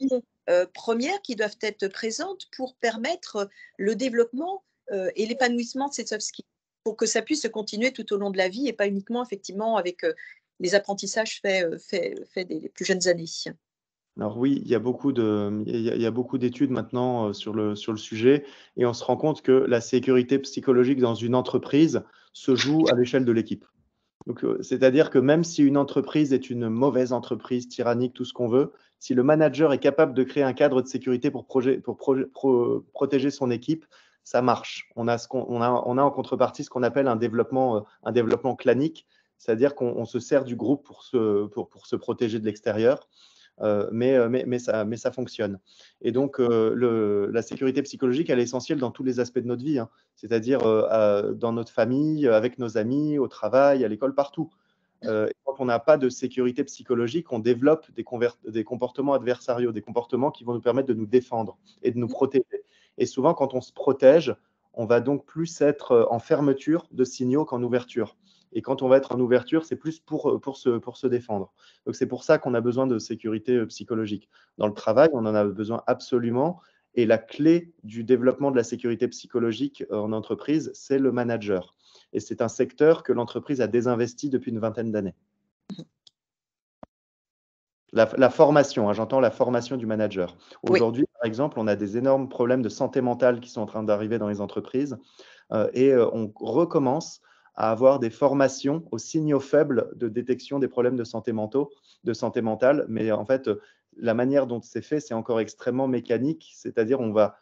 premières qui doivent être présentes pour permettre le développement et l'épanouissement de ces soft skills, pour que ça puisse se continuer tout au long de la vie et pas uniquement effectivement avec les apprentissages faits des plus jeunes années?
Alors oui, il y a beaucoup d'études maintenant sur le sujet, et on se rend compte que la sécurité psychologique dans une entreprise se joue à l'échelle de l'équipe. Donc, c'est-à-dire que même si une entreprise est une mauvaise entreprise, tyrannique, tout ce qu'on veut, si le manager est capable de créer un cadre de sécurité pour protéger son équipe, ça marche. On a en contrepartie ce qu'on appelle un développement clanique, c'est-à-dire qu'on se sert du groupe pour se protéger de l'extérieur. Mais ça fonctionne. Et donc, la sécurité psychologique, elle est essentielle dans tous les aspects de notre vie, hein. C'est-à-dire dans notre famille, avec nos amis, au travail, à l'école, partout. Quand on n'a pas de sécurité psychologique, on développe des comportements adversariaux, des comportements qui vont nous permettre de nous défendre et de nous protéger. Et souvent, quand on se protège, on va donc plus être en fermeture de signaux qu'en ouverture. Et quand on va être en ouverture, c'est plus pour se défendre. Donc, c'est pour ça qu'on a besoin de sécurité psychologique. Dans le travail, on en a besoin absolument. Et la clé du développement de la sécurité psychologique en entreprise, c'est le manager. Et c'est un secteur que l'entreprise a désinvesti depuis une vingtaine d'années. La formation, hein, j'entends la formation du manager. Aujourd'hui, par exemple, on a des énormes problèmes de santé mentale qui sont en train d'arriver dans les entreprises, et on recommence à avoir des formations aux signaux faibles de détection des problèmes de santé mentale. Mais en fait, la manière dont c'est fait, c'est encore extrêmement mécanique. C'est-à-dire, on va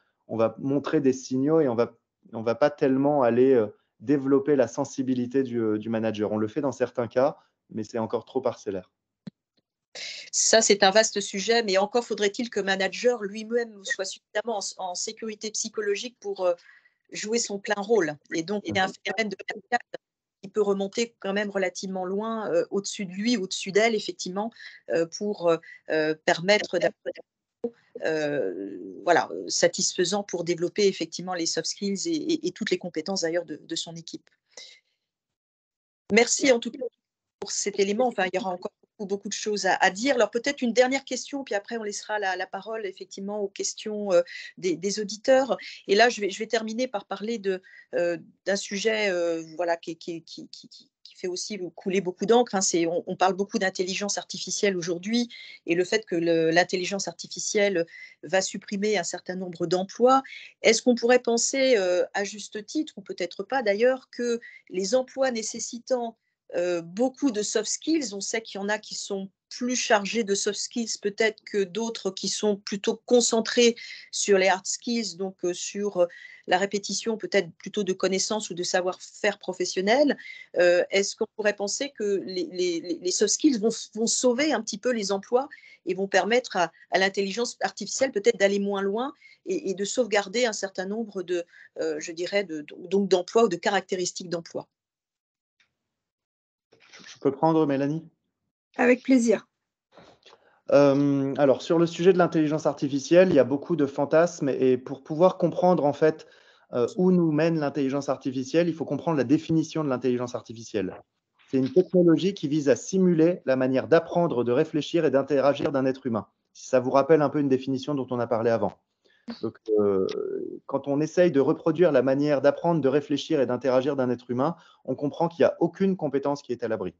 montrer des signaux et on va pas tellement aller développer la sensibilité du manager. On le fait dans certains cas, mais c'est encore trop parcellaire.
Ça, c'est un vaste sujet, mais encore faudrait-il que le manager lui-même soit suffisamment en sécurité psychologique pour jouer son plein rôle. Et donc, il y a un phénomène de cascade qui peut remonter quand même relativement loin au-dessus de lui, au-dessus d'elle, effectivement, pour permettre voilà, satisfaisant pour développer effectivement les soft skills et toutes les compétences d'ailleurs de son équipe. Merci en tout cas pour cet élément. Enfin, il y aura encore beaucoup de choses à dire. Alors peut-être une dernière question, puis après on laissera la parole effectivement aux questions des auditeurs. Et là, je vais terminer par parler d'un sujet voilà, qui fait aussi couler beaucoup d'encre. Hein. On parle beaucoup d'intelligence artificielle aujourd'hui et le fait que l'intelligence artificielle va supprimer un certain nombre d'emplois. Est-ce qu'on pourrait penser, à juste titre, ou peut-être pas d'ailleurs, que les emplois nécessitant beaucoup de soft skills, on sait qu'il y en a qui sont plus chargés de soft skills peut-être que d'autres qui sont plutôt concentrés sur les hard skills, donc sur la répétition peut-être plutôt de connaissances ou de savoir-faire professionnel. Est-ce qu'on pourrait penser que les soft skills vont sauver un petit peu les emplois et vont permettre à l'intelligence artificielle peut-être d'aller moins loin et de sauvegarder un certain nombre je dirais, d'emplois ou de caractéristiques d'emploi?
Je peux prendre, Mélanie?
Avec plaisir.
Alors, sur le sujet de l'intelligence artificielle, il y a beaucoup de fantasmes et pour pouvoir comprendre en fait où nous mène l'intelligence artificielle, il faut comprendre la définition de l'intelligence artificielle. C'est une technologie qui vise à simuler la manière d'apprendre, de réfléchir et d'interagir d'un être humain. Si ça vous rappelle un peu une définition dont on a parlé avant. Donc, quand on essaye de reproduire la manière d'apprendre, de réfléchir et d'interagir d'un être humain, on comprend qu'il n'y a aucune compétence qui est à l'abri.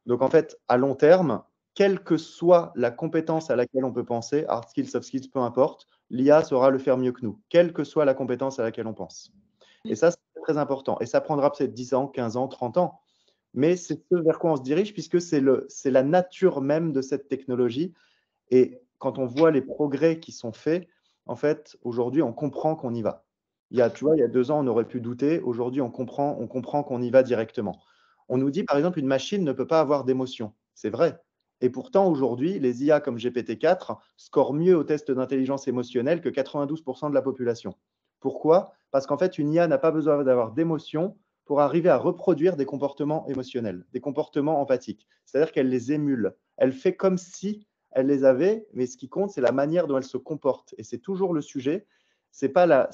Donc, en fait, à long terme, quelle que soit la compétence à laquelle on peut penser, hard skills, soft skills, peu importe, l'IA saura le faire mieux que nous, quelle que soit la compétence à laquelle on pense. Et ça, c'est très important. Et ça prendra peut-être 10 ans, 15 ans, 30 ans. Mais c'est ce vers quoi on se dirige, puisque c'est la nature même de cette technologie. Et quand on voit les progrès qui sont faits, en fait, aujourd'hui, on comprend qu'on y va. Tu vois, il y a 2 ans, on aurait pu douter. Aujourd'hui, on comprend qu'on y va directement. On nous dit, par exemple, une machine ne peut pas avoir d'émotion. C'est vrai. Et pourtant, aujourd'hui, les IA comme GPT-4 scorent mieux au test d'intelligence émotionnelle que 92% de la population. Pourquoi? Parce qu'en fait, une IA n'a pas besoin d'avoir d'émotion pour arriver à reproduire des comportements émotionnels, des comportements empathiques. C'est-à-dire qu'elle les émule. Elle fait comme si elle les avait, mais ce qui compte, c'est la manière dont elle se comporte. Et c'est toujours le sujet. C'est pas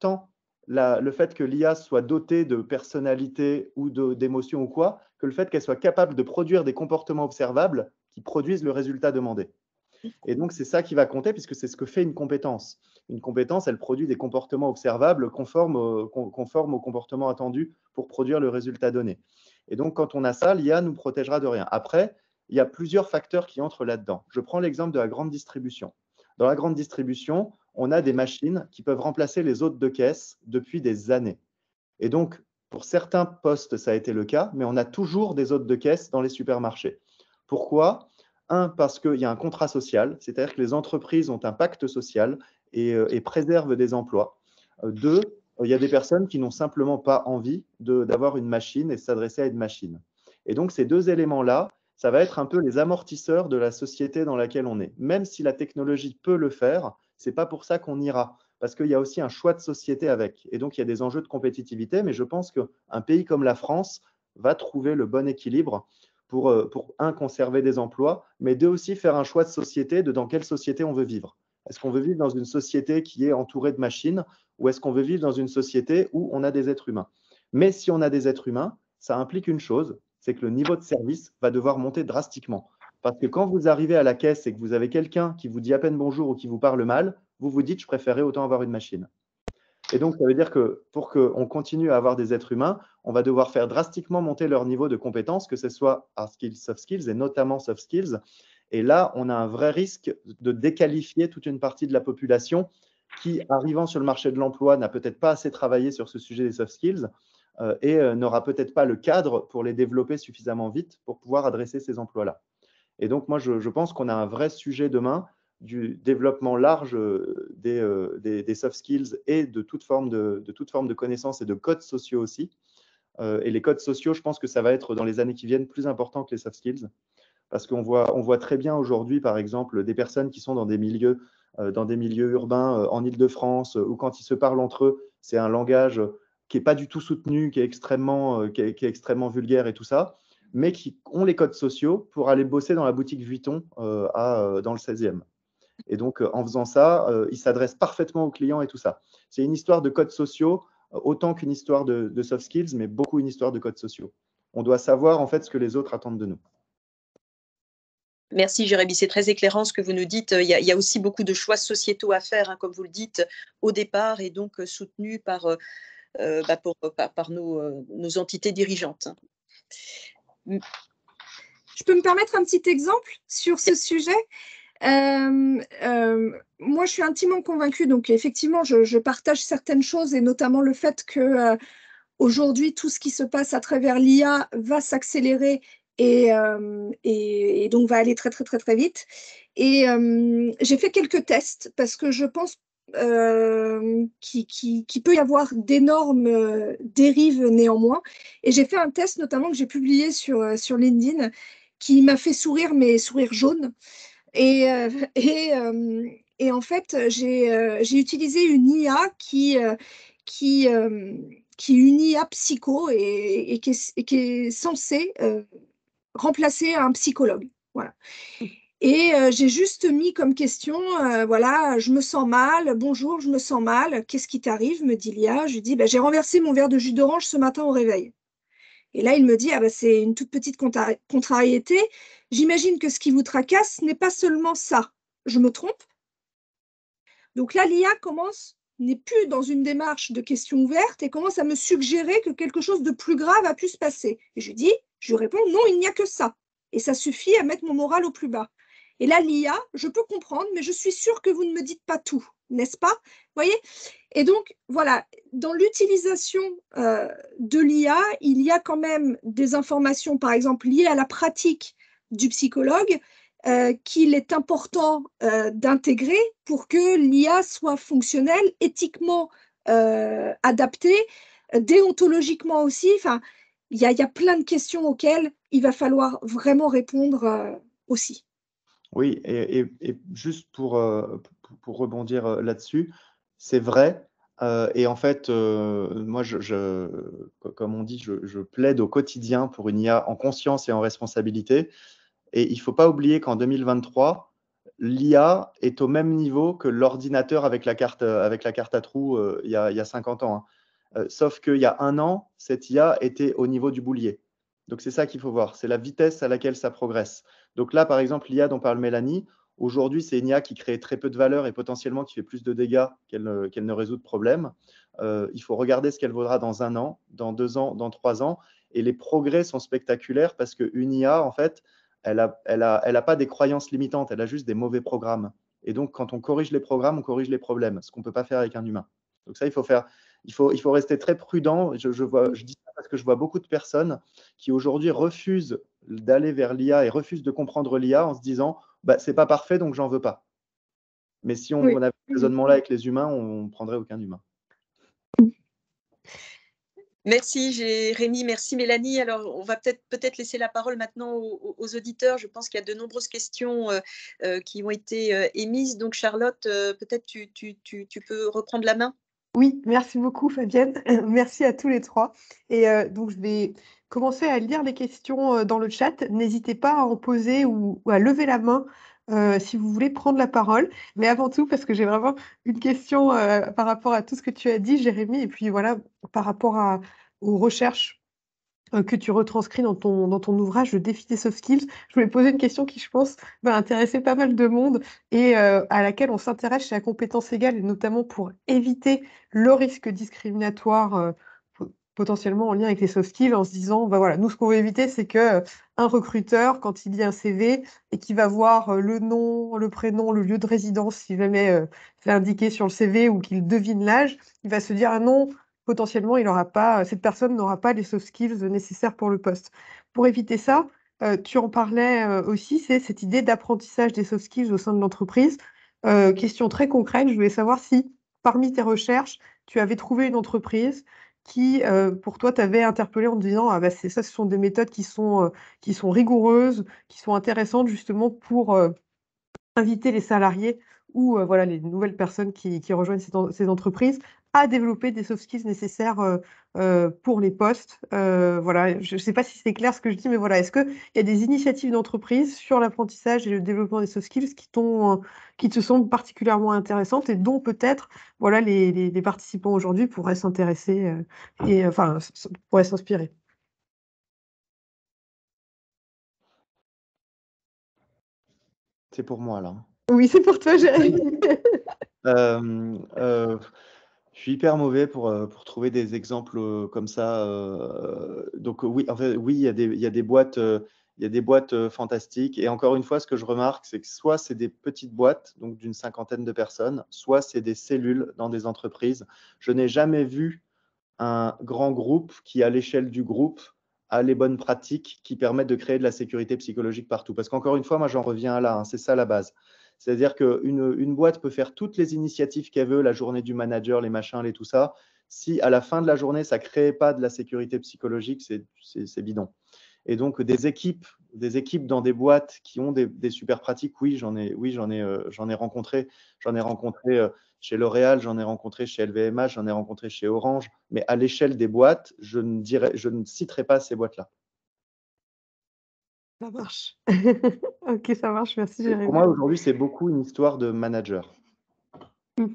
tant le fait que l'IA soit dotée de personnalité ou d'émotion ou quoi, que le fait qu'elle soit capable de produire des comportements observables qui produisent le résultat demandé. Et donc, c'est ça qui va compter, puisque c'est ce que fait une compétence. Une compétence, elle produit des comportements observables conformes au comportement attendu pour produire le résultat donné. Et donc, quand on a ça, l'IA nous protégera de rien. Après, il y a plusieurs facteurs qui entrent là-dedans. Je prends l'exemple de la grande distribution. Dans la grande distribution, on a des machines qui peuvent remplacer les hôtes de caisse depuis des années. Et donc, pour certains postes, ça a été le cas, mais on a toujours des hôtes de caisse dans les supermarchés. Pourquoi? Un, parce qu'il y a un contrat social, c'est-à-dire que les entreprises ont un pacte social et préservent des emplois. Deux, il y a des personnes qui n'ont simplement pas envie d'avoir une machine et de s'adresser à une machine. Et donc, ces deux éléments-là, ça va être un peu les amortisseurs de la société dans laquelle on est. Même si la technologie peut le faire, ce n'est pas pour ça qu'on ira, parce qu'il y a aussi un choix de société avec. Et donc, il y a des enjeux de compétitivité, mais je pense qu'un pays comme la France va trouver le bon équilibre pour un, conserver des emplois, mais deux, aussi faire un choix de société, de dans quelle société on veut vivre. Est-ce qu'on veut vivre dans une société qui est entourée de machines ou est-ce qu'on veut vivre dans une société où on a des êtres humains? Mais si on a des êtres humains, ça implique une chose, c'est que le niveau de service va devoir monter drastiquement. Parce que quand vous arrivez à la caisse et que vous avez quelqu'un qui vous dit à peine bonjour ou qui vous parle mal, vous vous dites, je préférerais autant avoir une machine. Et donc, ça veut dire que pour qu'on continue à avoir des êtres humains, on va devoir faire drastiquement monter leur niveau de compétences, que ce soit hard skills, soft skills et notamment soft skills. Et là, on a un vrai risque de déqualifier toute une partie de la population qui, arrivant sur le marché de l'emploi, n'a peut-être pas assez travaillé sur ce sujet des soft skills et n'aura peut-être pas le cadre pour les développer suffisamment vite pour pouvoir adresser ces emplois-là. Et donc, moi, je pense qu'on a un vrai sujet demain du développement large des soft skills et de toute forme de connaissances et de codes sociaux aussi. Et les codes sociaux, je pense que ça va être dans les années qui viennent plus important que les soft skills, parce qu'on voit très bien aujourd'hui, par exemple, des personnes qui sont dans des milieux urbains en Île-de-France, où quand ils se parlent entre eux, c'est un langage qui n'est pas du tout soutenu, qui est extrêmement vulgaire et tout ça, mais qui ont les codes sociaux pour aller bosser dans la boutique Vuitton dans le 16e. Et donc, en faisant ça, ils s'adressent parfaitement aux clients et tout ça. C'est une histoire de codes sociaux, autant qu'une histoire de soft skills, mais beaucoup une histoire de codes sociaux. On doit savoir en fait ce que les autres attendent de nous.
Merci Jérémy, c'est très éclairant ce que vous nous dites. Il y a aussi beaucoup de choix sociétaux à faire, hein, comme vous le dites, au départ, et donc soutenus par nos entités dirigeantes.
Je peux me permettre un petit exemple sur ce sujet? Moi, je suis intimement convaincue, donc effectivement, je partage certaines choses, et notamment le fait que aujourd'hui, tout ce qui se passe à travers l'IA va s'accélérer et donc va aller très, très, très, très vite. Et j'ai fait quelques tests parce que je pense qu'il peut y avoir d'énormes dérives néanmoins. Et j'ai fait un test notamment que j'ai publié sur LinkedIn qui m'a fait sourire, mais sourire jaune. Et en fait, j'ai utilisé une IA qui est une IA psycho et qui est censée remplacer un psychologue. Voilà. Et j'ai juste mis comme question, voilà, je me sens mal, bonjour, je me sens mal, qu'est-ce qui t'arrive, me dit l'IA. Je lui dis, j'ai renversé mon verre de jus d'orange ce matin au réveil. Et là, il me dit, c'est une toute petite contrariété. J'imagine que ce qui vous tracasse n'est pas seulement ça. Je me trompe? Donc là, l'IA n'est plus dans une démarche de questions ouvertes et commence à me suggérer que quelque chose de plus grave a pu se passer. Et je lui réponds, non, il n'y a que ça. Et ça suffit à mettre mon moral au plus bas. Et là, l'IA, je peux comprendre, mais je suis sûre que vous ne me dites pas tout, n'est-ce pas? Vous voyez? Et donc, voilà, dans l'utilisation de l'IA, il y a quand même des informations, par exemple, liées à la pratique du psychologue, qu'il est important d'intégrer pour que l'IA soit fonctionnelle, éthiquement adaptée, déontologiquement aussi. Enfin, il y a plein de questions auxquelles il va falloir vraiment répondre aussi.
Oui, et juste pour rebondir là-dessus, c'est vrai. Et en fait, moi, comme on dit, je plaide au quotidien pour une IA en conscience et en responsabilité. Et il ne faut pas oublier qu'en 2023, l'IA est au même niveau que l'ordinateur avec la carte à trous il y a 50 ans. Hein. Sauf qu'il y a un an, cette IA était au niveau du boulier. Donc, c'est ça qu'il faut voir. C'est la vitesse à laquelle ça progresse. Donc là, par exemple, l'IA dont parle Mélanie, aujourd'hui, c'est une IA qui crée très peu de valeur et potentiellement qui fait plus de dégâts qu'elle ne résout de problèmes. Il faut regarder ce qu'elle vaudra dans 1 an, dans 2 ans, dans 3 ans. Et les progrès sont spectaculaires parce qu'une IA, en fait, elle a pas des croyances limitantes, elle a juste des mauvais programmes. Et donc, quand on corrige les programmes, on corrige les problèmes, ce qu'on ne peut pas faire avec un humain. Donc ça, il faut rester très prudent. Je dis ça parce que je vois beaucoup de personnes qui aujourd'hui refusent d'aller vers l'IA et refusent de comprendre l'IA en se disant c'est pas parfait, donc j'en veux pas. Mais si on avait ce raisonnement-là avec les humains, on ne prendrait aucun humain.
Merci Jérémy, merci Mélanie. Alors, on va peut-être laisser la parole maintenant aux auditeurs. Je pense qu'il y a de nombreuses questions qui ont été émises. Donc, Charlotte, peut-être tu peux reprendre la main.
Oui, merci beaucoup Fabienne. Merci à tous les trois. Et donc, je vais commencer à lire les questions dans le chat. N'hésitez pas à en poser ou à lever la main si vous voulez prendre la parole. Mais avant tout, parce que j'ai vraiment une question par rapport à tout ce que tu as dit, Jérémy, et puis voilà, par rapport aux recherches que tu retranscris dans ton ouvrage, Le défi des soft skills. Je voulais poser une question qui, je pense, va intéresser pas mal de monde et à laquelle on s'intéresse chez la compétence égale, et notamment pour éviter le risque discriminatoire potentiellement en lien avec les soft skills, en se disant, voilà, nous, ce qu'on veut éviter, c'est que un recruteur, quand il lit un CV et qu'il va voir le nom, le prénom, le lieu de résidence, si jamais c'est indiqué sur le CV, ou qu'il devine l'âge, il va se dire, ah non, potentiellement, cette personne n'aura pas les soft skills nécessaires pour le poste. Pour éviter ça, tu en parlais aussi, c'est cette idée d'apprentissage des soft skills au sein de l'entreprise. Question très concrète, je voulais savoir si, parmi tes recherches, tu avais trouvé une entreprise qui, pour toi, t'avait interpellé en te disant: «Ah bah, c'est ça, ce sont des méthodes qui sont rigoureuses, qui sont intéressantes justement pour, inviter les salariés ou voilà, les nouvelles personnes qui rejoignent ces entreprises à développer des soft skills nécessaires, pour les postes». Voilà, je ne sais pas si c'est clair ce que je dis, mais voilà, est-ce qu'il y a des initiatives d'entreprise sur l'apprentissage et le développement des soft skills qui te semblent particulièrement intéressantes et dont peut-être, voilà, les participants aujourd'hui pourraient s'intéresser, et enfin, pourraient s'inspirer?
C'est pour moi, là, hein.
Oui, c'est pour toi, Jérémy.
Hem, je suis hyper mauvais pour trouver des exemples, comme ça, donc oui, en fait, oui, il y a des boîtes, fantastiques et encore une fois, ce que je remarque, c'est que soit c'est des petites boîtes, donc d'une cinquantaine de personnes, soit c'est des cellules dans des entreprises. Je n'ai jamais vu un grand groupe qui, à l'échelle du groupe, a les bonnes pratiques qui permettent de créer de la sécurité psychologique partout. Parce qu'encore une fois, moi, j'en reviens à là, hein, c'est ça la base. C'est-à-dire qu'une boîte peut faire toutes les initiatives qu'elle veut, la journée du manager, les machins, les tout ça. Si à la fin de la journée, ça ne crée pas de la sécurité psychologique, c'est bidon. Et donc, des équipes dans des boîtes qui ont des super pratiques, oui, j'en ai rencontré. J'en ai rencontré chez L'Oréal, j'en ai rencontré chez LVMH, j'en ai rencontré chez Orange. Mais à l'échelle des boîtes, je ne citerai pas ces boîtes-là.
Ça marche. OK, ça marche. Merci,
Pour
Jérémy.
moi, aujourd'hui, c'est beaucoup une histoire de manager.
Mmh.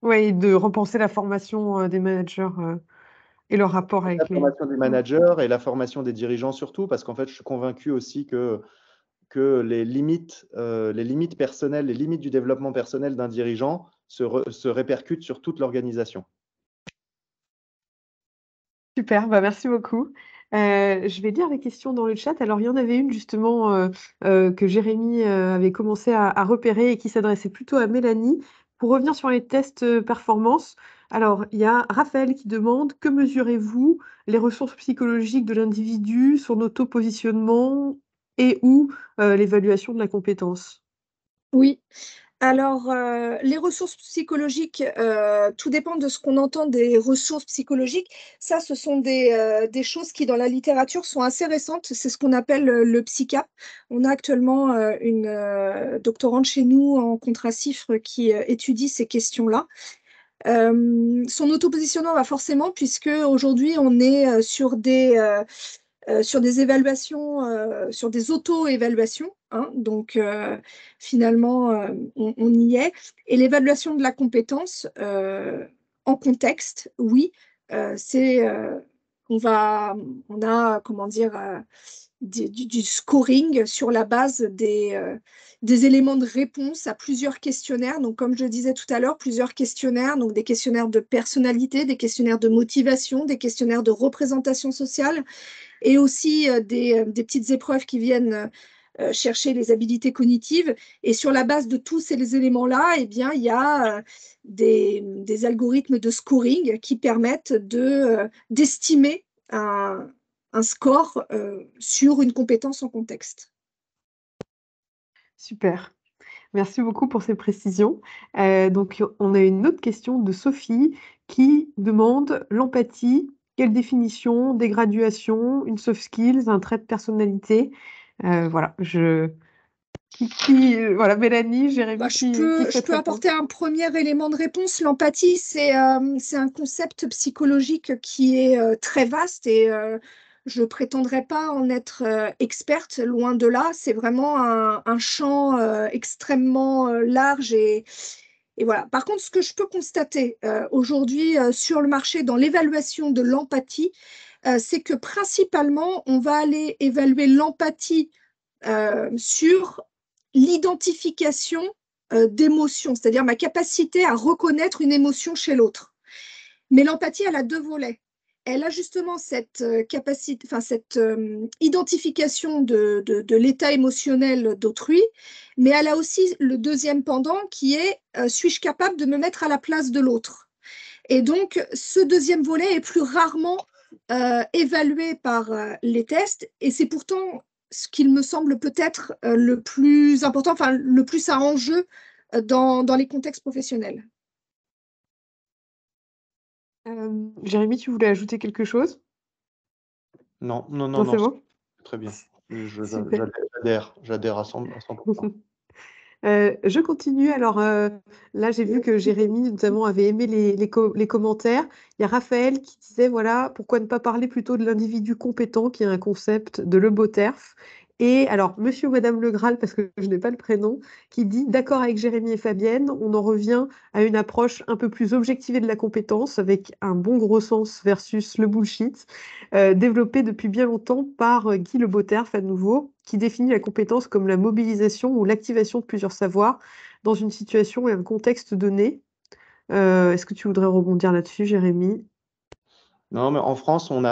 Ouais, de repenser la formation, des managers, et leur rapport
La
avec les
formation des managers et la formation des dirigeants surtout, parce qu'en fait, je suis convaincu aussi que les limites personnelles, les limites du développement personnel d'un dirigeant se répercutent sur toute l'organisation.
super, bah, merci beaucoup. Je vais lire les questions dans le chat. Alors, il y en avait une justement, que Jérémy, avait commencé à repérer et qui s'adressait plutôt à Mélanie. Pour revenir sur les tests, performance, alors il y a Raphaël qui demande: «Que mesurez-vous les ressources psychologiques de l'individu, son auto-positionnement et ou, l'évaluation de la compétence?»
Oui. Alors, les ressources psychologiques, tout dépend de ce qu'on entend des ressources psychologiques. Ça, ce sont des choses qui, dans la littérature, sont assez récentes. C'est ce qu'on appelle le psychap. On a actuellement une doctorante chez nous en contracifre qui étudie ces questions-là. Son autopositionnement va forcément, puisque aujourd'hui, on est sur des évaluations, sur des auto-évaluations, hein, donc finalement, on y est. Et l'évaluation de la compétence, en contexte, oui, c'est, on a, comment dire, du scoring sur la base des éléments de réponse à plusieurs questionnaires. Donc, comme je disais tout à l'heure, plusieurs questionnaires, donc des questionnaires de personnalité, des questionnaires de motivation, des questionnaires de représentation sociale, et aussi des petites épreuves qui viennent chercher les habiletés cognitives. Et sur la base de tous ces éléments-là, eh bien, il y a des algorithmes de scoring qui permettent d'estimer un score sur une compétence en contexte.
Super. Merci beaucoup pour ces précisions. Donc on a une autre question de Sophie qui demande: «L'empathie, quelle définition, des graduations, une soft skills, un trait de personnalité?» Voilà, voilà, Mélanie,
Bah,
Jérémy,
je
qui
peux, je
souhaite
peux
répondre?
apporter un premier élément de réponse. L'empathie, c'est un concept psychologique qui est très vaste et je ne prétendrai pas en être experte, loin de là. C'est vraiment un champ extrêmement large et voilà. Par contre, ce que je peux constater aujourd'hui sur le marché dans l'évaluation de l'empathie, c'est que principalement, on va aller évaluer l'empathie sur l'identification d'émotions, c'est-à-dire ma capacité à reconnaître une émotion chez l'autre. Mais l'empathie, elle a deux volets. Elle a justement cette capacité, enfin cette identification de l'état émotionnel d'autrui, mais elle a aussi le deuxième pendant qui est suis-je capable de me mettre à la place de l'autre? Et donc, ce deuxième volet est plus rarement évalué par les tests, et c'est pourtant ce qu'il me semble peut-être le plus important, enfin le plus à enjeu dans les contextes professionnels.
Jérémy, tu voulais ajouter quelque chose?
Non,
C'est bon?
très bien.
Super.
J'adhère à 100%.
Je continue. Alors là, j'ai vu que Jérémy, notamment, avait aimé les commentaires. Il y a Raphaël qui disait, voilà, pourquoi ne pas parler plutôt de l'individu compétent, qui est un concept de Le Beauterf. Et alors, monsieur ou madame Le Graal, parce que je n'ai pas le prénom, qui dit, d'accord avec Jérémy et Fabienne, on en revient à une approche un peu plus objectivée de la compétence, avec un bon gros sens versus le bullshit, développé depuis bien longtemps par Guy Le Beauterf, à nouveau, qui définit la compétence comme la mobilisation ou l'activation de plusieurs savoirs dans une situation et un contexte donné. Est-ce que tu voudrais rebondir là-dessus, Jérémy?
Non, mais en France, on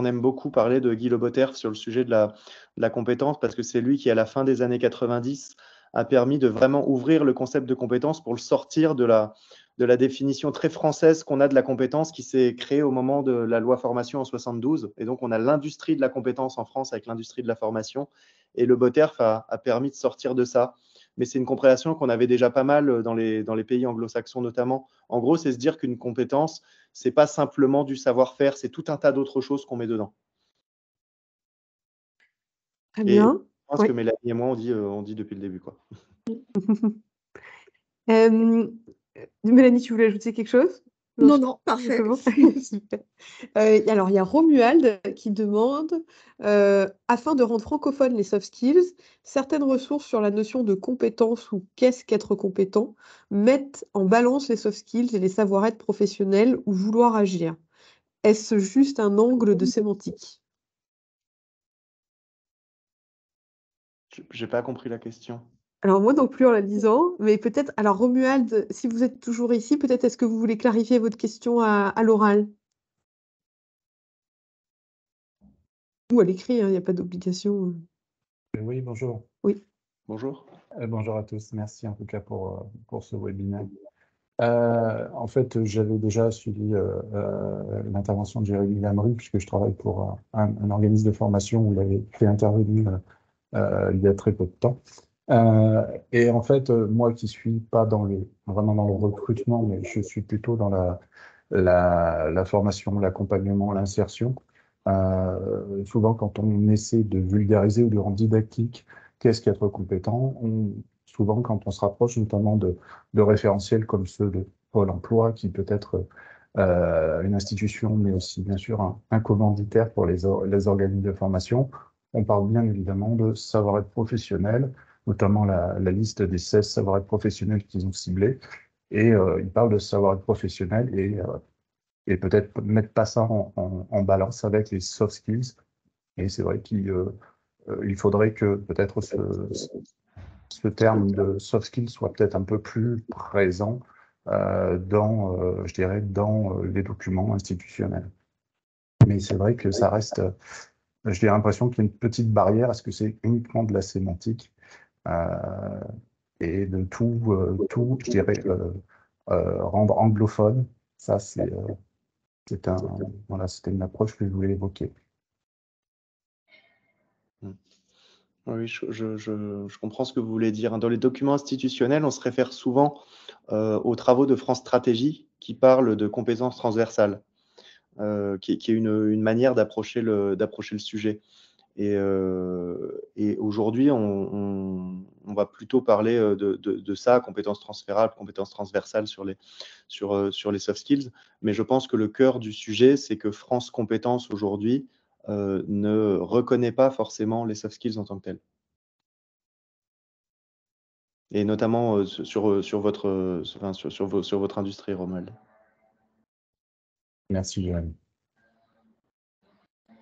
aime beaucoup parler de Guy Le Beauterf sur le sujet de la compétence parce que c'est lui qui, à la fin des années 90, a permis de vraiment ouvrir le concept de compétence pour le sortir de la définition très française qu'on a de la compétence qui s'est créée au moment de la loi formation en 72. Et donc, on a l'industrie de la compétence en France avec l'industrie de la formation. Et Le Beauterf a permis de sortir de ça. Mais c'est une compréhension qu'on avait déjà pas mal dans les pays anglo-saxons notamment. En gros, c'est se dire qu'une compétence, c'est pas simplement du savoir-faire, c'est tout un tas d'autres choses qu'on met dedans.
Très
Et je
bien.
pense
Oui.
que Mélanie et moi, on dit depuis le début, quoi.
Mélanie, tu voulais ajouter quelque chose?
Non, parfait.
C'est bon. Super. Alors, il y a Romuald qui demande, afin de rendre francophones les soft skills, certaines ressources sur la notion de compétence ou qu'est-ce qu'être compétent mettent en balance les soft skills et les savoir-être professionnels ou vouloir agir. Est-ce juste un angle de sémantique?
J'ai pas compris la question.
Alors moi non plus en la lisant, mais peut-être, alors Romuald, si vous êtes toujours ici, peut-être est-ce que vous voulez clarifier votre question à l'oral? Ou à l'écrit, il n'y a pas d'obligation.
Oui, bonjour.
Oui.
Bonjour.
Bonjour à tous. Merci en tout cas pour ce webinaire. En fait, j'avais déjà suivi l'intervention de Jérémy Lamry, puisque je travaille pour un organisme de formation où il avait fait intervenir il y a très peu de temps. Et en fait, moi qui suis pas vraiment dans le recrutement, mais je suis plutôt dans la formation, l'accompagnement, l'insertion. Souvent, quand on essaie de vulgariser ou de rendre didactique qu'est-ce qu'être compétent, souvent quand on se rapproche notamment de référentiels comme ceux de Pôle emploi, qui peut être une institution, mais aussi bien sûr un commanditaire pour les organismes de formation, on parle bien évidemment de savoir-être professionnel, notamment la liste des 16 savoir-être professionnels qu'ils ont ciblés. Et ils parlent de savoir-être professionnel et peut-être mettre pas ça en balance avec les soft skills. Et c'est vrai qu'il faudrait que peut-être ce terme de soft skills soit peut-être un peu plus présent je dirais, dans les documents institutionnels. Mais c'est vrai que ça reste, j'ai l'impression qu'il y a une petite barrière. Est-ce que c'est uniquement de la sémantique et de tout, je dirais, rendre anglophone? Ça, c'était une approche que je voulais évoquer.
Oui, je comprends ce que vous voulez dire. Dans les documents institutionnels, on se réfère souvent aux travaux de France Stratégie qui parlent de compétences transversales, qui est une manière d'approcher le sujet. Et aujourd'hui, on va plutôt parler de ça, compétences transférables, compétences transversales sur les soft skills. Mais je pense que le cœur du sujet, c'est que France Compétences aujourd'hui ne reconnaît pas forcément les soft skills en tant que tels. Et notamment sur votre industrie, Romuald.
Merci, Jérémy.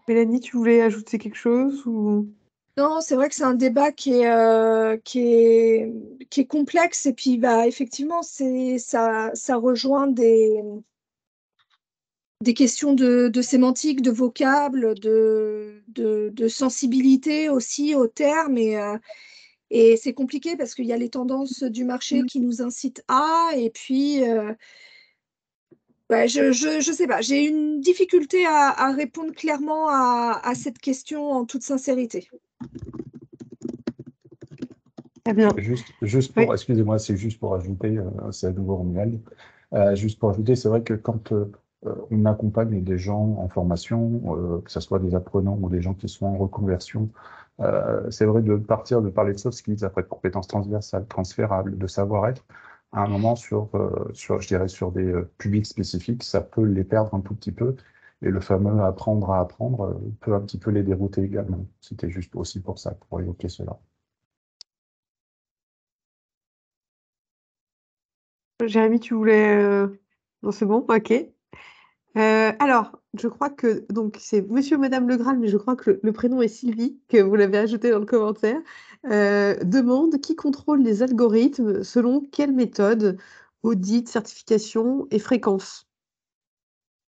Mélanie, tu voulais ajouter quelque chose ou...
Non, c'est vrai que c'est un débat qui est complexe et puis bah, effectivement, ça rejoint des questions de sémantique, de vocable, de sensibilité aussi aux termes et c'est compliqué parce qu'il y a les tendances du marché qui nous incitent et puis je sais pas, j'ai une difficulté à répondre clairement à cette question en toute sincérité.
Très bien.
Juste
Oui.
pour, excusez-moi, c'est juste pour ajouter, c'est à nouveau Romuald. Juste pour ajouter, c'est vrai que quand on accompagne des gens en formation, que ce soit des apprenants ou des gens qui sont en reconversion, c'est vrai de parler de soft skills, après de compétences transversales, transférables, de savoir-être, à un moment je dirais sur des publics spécifiques, ça peut les perdre un tout petit peu. Et le fameux apprendre à apprendre peut un petit peu les dérouter également. C'était juste aussi pour ça, pour évoquer cela.
Jérémy, tu voulais... Non, c'est bon, ok. Alors, je crois que donc c'est Monsieur ou Madame Le Graal, mais je crois que le prénom est Sylvie, que vous l'avez ajouté dans le commentaire. Demande qui contrôle les algorithmes selon quelle méthode, audit, certification et fréquence.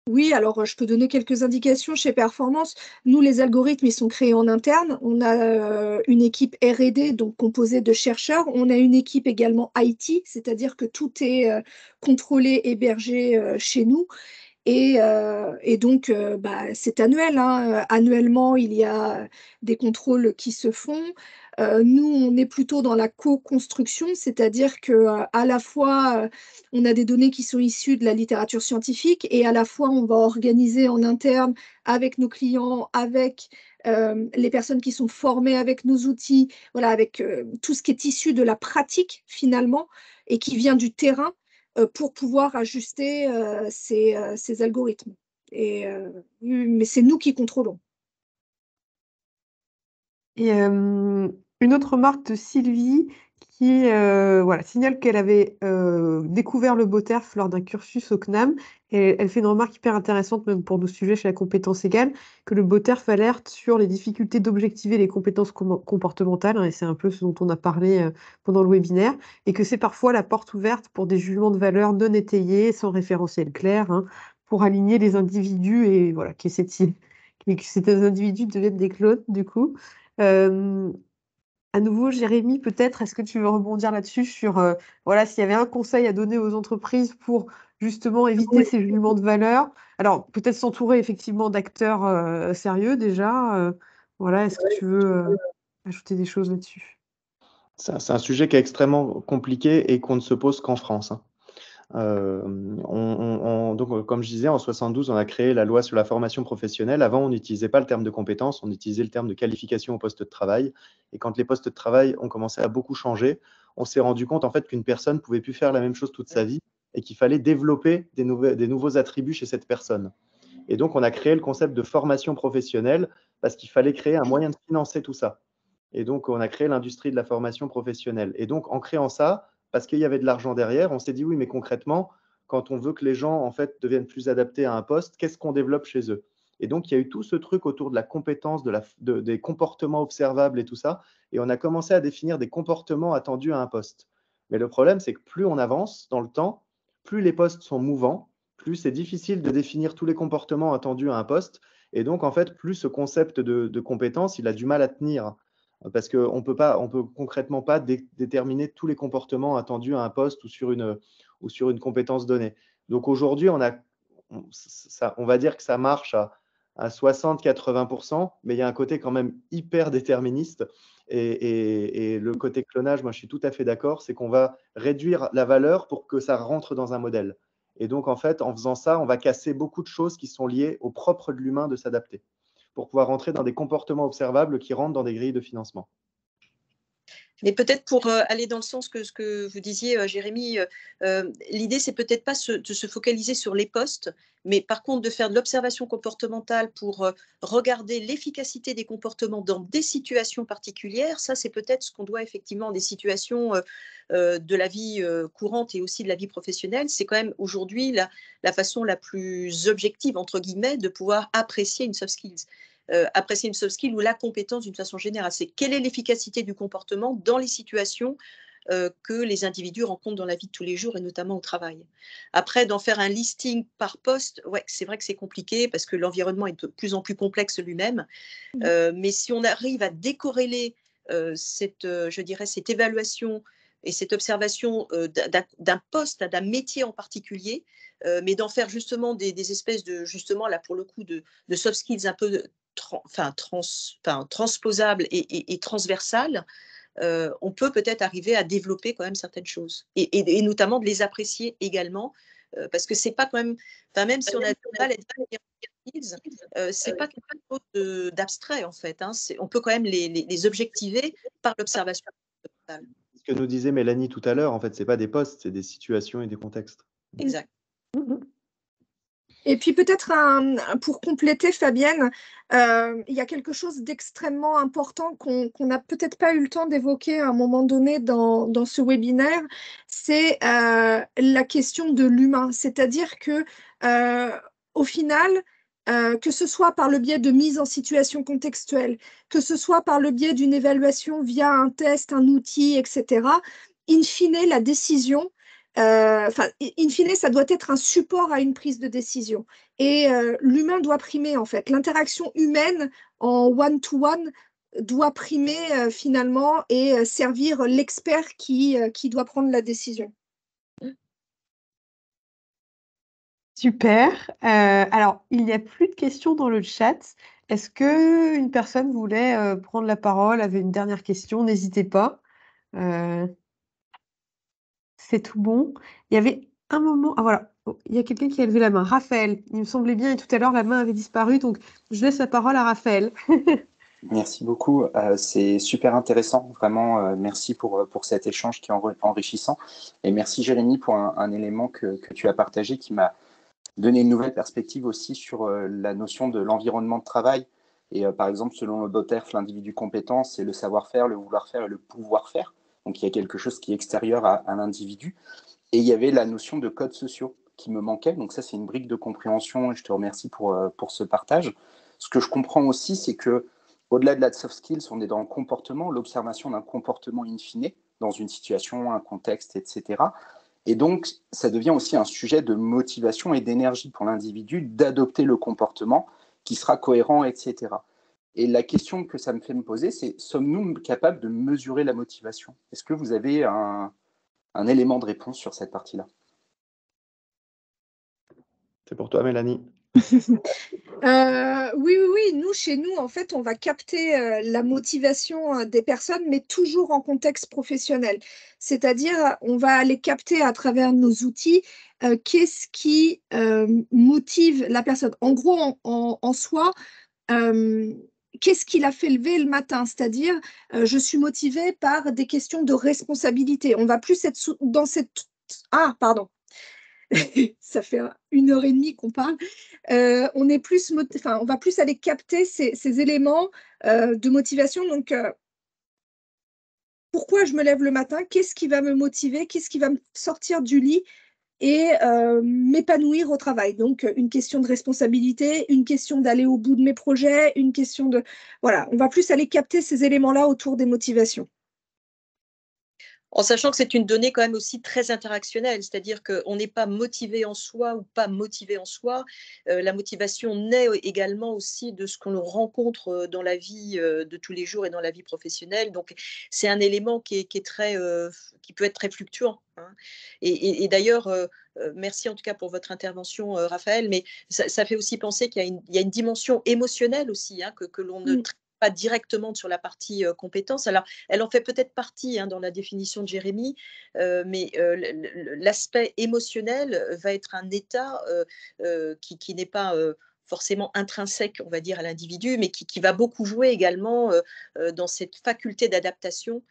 Oui, alors je peux donner quelques indications chez Performance. Nous, les algorithmes, ils sont créés en interne. On a une équipe R&D, donc composée de chercheurs. On a une équipe également IT, c'est-à-dire que tout est contrôlé, hébergé chez nous. Et donc, c'est annuel, hein. Annuellement, il y a des contrôles qui se font. Nous, on est plutôt dans la co-construction, c'est-à-dire que à la fois, on a des données qui sont issues de la littérature scientifique et à la fois, on va organiser en interne avec nos clients, avec les personnes qui sont formées avec nos outils, voilà, avec tout ce qui est issu de la pratique finalement et qui vient du terrain pour pouvoir ajuster ces algorithmes. Mais c'est nous qui contrôlons.
Et une autre remarque de Sylvie qui voilà, signale qu'elle avait découvert le BOTERF lors d'un cursus au CNAM. Et elle fait une remarque hyper intéressante, même pour nos sujets chez la compétence égale, que le BOTERF alerte sur les difficultés d'objectiver les compétences comportementales, hein, et c'est un peu ce dont on a parlé pendant le webinaire, et que c'est parfois la porte ouverte pour des jugements de valeur non étayés, sans référentiel clair, hein, pour aligner les individus, et voilà, que ces individus deviennent des clones, du coup. Euh, à nouveau, Jérémy, peut-être, est-ce que tu veux rebondir là-dessus sur voilà, s'il y avait un conseil à donner aux entreprises pour justement éviter
Oui.
ces jugements de valeur? Alors, peut-être s'entourer effectivement d'acteurs sérieux déjà. Voilà, est-ce que tu veux ajouter des choses là-dessus?
C'est un sujet qui est extrêmement compliqué et qu'on ne se pose qu'en France, hein. Donc, comme je disais, en 72, on a créé la loi sur la formation professionnelle. Avant, on n'utilisait pas le terme de compétence, on utilisait le terme de qualification au poste de travail. Et quand les postes de travail ont commencé à beaucoup changer, on s'est rendu compte en fait qu'une personne ne pouvait plus faire la même chose toute sa vie et qu'il fallait développer des nouveaux attributs chez cette personne. Et donc, on a créé le concept de formation professionnelle parce qu'il fallait créer un moyen de financer tout ça. Et donc, on a créé l'industrie de la formation professionnelle. Et donc, en créant ça, parce qu'il y avait de l'argent derrière, on s'est dit oui, mais concrètement, quand on veut que les gens en fait deviennent plus adaptés à un poste, qu'est-ce qu'on développe chez eux? Et donc, il y a eu tout ce truc autour de la compétence, des comportements observables et tout ça. Et on a commencé à définir des comportements attendus à un poste. Mais le problème, c'est que plus on avance dans le temps, plus les postes sont mouvants, plus c'est difficile de définir tous les comportements attendus à un poste. Et donc, en fait, plus ce concept de compétence, il a du mal à tenir parce qu'on peut concrètement pas déterminer tous les comportements attendus à un poste ou sur une compétence donnée. Donc aujourd'hui, on va dire que ça marche à 60-80%, mais il y a un côté quand même hyper déterministe. Et le côté clonage, moi je suis tout à fait d'accord, c'est qu'on va réduire la valeur pour que ça rentre dans un modèle. Et donc en fait, en faisant ça, on va casser beaucoup de choses qui sont liées au propre de l'humain de s'adapter pour pouvoir rentrer dans des comportements observables qui rentrent dans des grilles de financement.
Mais peut-être pour aller dans le sens que ce que vous disiez, Jérémy, l'idée, c'est peut-être pas de se focaliser sur les postes, mais par contre de faire de l'observation comportementale pour regarder l'efficacité des comportements dans des situations particulières. Ça, c'est peut-être ce qu'on doit effectivement des situations de la vie courante et aussi de la vie professionnelle. C'est quand même aujourd'hui la façon la plus objective, entre guillemets, de pouvoir apprécier une soft skills. Apprécier une soft skill ou la compétence d'une façon générale. C'est quelle est l'efficacité du comportement dans les situations que les individus rencontrent dans la vie de tous les jours et notamment au travail. Après, d'en faire un listing par poste, ouais, c'est vrai que c'est compliqué parce que l'environnement est de plus en plus complexe lui-même. Mais si on arrive à décorréler je dirais, cette évaluation et cette observation d'un poste, d'un métier en particulier, mais d'en faire justement des espèces de, justement là pour le coup, de soft skills un peu transposables et transversales, on peut peut-être arriver à développer quand même certaines choses et notamment de les apprécier également parce que c'est pas quand même, même si on a du mal à dire c'est pas quelque chose d'abstrait en fait. Hein, on peut quand même les objectiver par l'observation.
Ce que nous disait Mélanie tout à l'heure, en fait, c'est pas des postes, c'est des situations et des contextes.
Exact.
Et puis peut-être pour compléter, Fabienne, il y a quelque chose d'extrêmement important qu'on n'a peut-être pas eu le temps d'évoquer à un moment donné dans ce webinaire, c'est la question de l'humain. C'est-à-dire que au final, que ce soit par le biais de mise en situation contextuelle, que ce soit par le biais d'une évaluation via un test, un outil, etc., in fine, la décision in fine, ça doit être un support à une prise de décision. Et l'humain doit primer, en fait. L'interaction humaine en one-to-one doit primer finalement et servir l'expert qui doit prendre la décision.
Super. Alors, il n'y a plus de questions dans le chat. Est-ce qu'une personne voulait prendre la parole, avait une dernière question? N'hésitez pas. C'est tout bon. Il y avait un moment. Ah voilà, oh, il y a quelqu'un qui a levé la main. Raphaël, il me semblait bien, et tout à l'heure, la main avait disparu, donc je laisse la parole à Raphaël.
Merci beaucoup, c'est super intéressant, vraiment, merci pour cet échange qui est enrichissant. Et merci Jérémy pour un élément que tu as partagé qui m'a donné une nouvelle perspective aussi sur la notion de l'environnement de travail. Et par exemple, selon le Botterf, l'individu compétent, c'est le savoir-faire, le vouloir-faire et le pouvoir-faire. Donc il y a quelque chose qui est extérieur à l'individu. Et il y avait la notion de codes sociaux qui me manquait. Donc ça, c'est une brique de compréhension et je te remercie pour ce partage. Ce que je comprends aussi, c'est que au-delà de la soft skills, on est dans le comportement, l'observation d'un comportement in fine, dans une situation, un contexte, etc. Et donc, ça devient aussi un sujet de motivation et d'énergie pour l'individu d'adopter le comportement qui sera cohérent, etc. Et la question que ça me fait me poser, c'est sommes-nous capables de mesurer la motivation? Est-ce que vous avez un élément de réponse sur cette partie-là?
C'est pour toi, Mélanie.
Oui. Nous, chez nous, en fait, on va capter la motivation des personnes, mais toujours en contexte professionnel. C'est-à-dire, on va aller capter à travers nos outils qu'est-ce qui motive la personne. En gros, en soi, qu'est-ce qui l'a fait lever le matin? C'est-à-dire, je suis motivée par des questions de responsabilité. On va plus être dans cette... Ah, pardon. Ça fait 1h30 qu'on parle. On va plus aller capter ces éléments de motivation. Donc, pourquoi je me lève le matin? Qu'est-ce qui va me motiver? Qu'est-ce qui va me sortir du lit et m'épanouir au travail? Donc, une question de responsabilité, une question d'aller au bout de mes projets, une question de... Voilà, on va plus aller capter ces éléments-là autour des motivations.
En sachant que c'est une donnée quand même aussi très interactionnelle, c'est-à-dire qu'on n'est pas motivé en soi ou pas motivé en soi. La motivation naît également aussi de ce qu'on rencontre dans la vie de tous les jours et dans la vie professionnelle. Donc, c'est un élément qui peut être très fluctuant. Hein. Et d'ailleurs, merci en tout cas pour votre intervention, Raphaël, mais ça fait aussi penser qu'il y a une dimension émotionnelle aussi, hein, que l'on ne traite pas directement sur la partie compétence. Alors, elle en fait peut-être partie dans la définition de Jérémy, mais l'aspect émotionnel va être un état qui n'est pas forcément intrinsèque, on va dire, à l'individu, mais qui va beaucoup jouer également dans cette faculté d'adaptation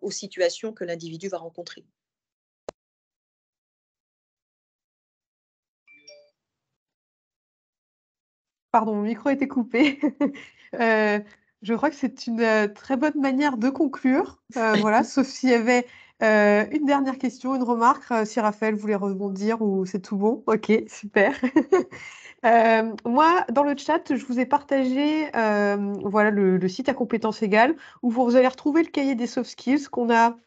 aux situations que l'individu va rencontrer.
Pardon, mon micro était coupé. Je crois que c'est une très bonne manière de conclure. Voilà, sauf s'il y avait une dernière question, une remarque, si Raphaël voulait rebondir ou c'est tout bon. Ok, super. Moi, dans le chat, je vous ai partagé voilà, le site à compétences égales où vous allez retrouver le cahier des soft skills qu'on a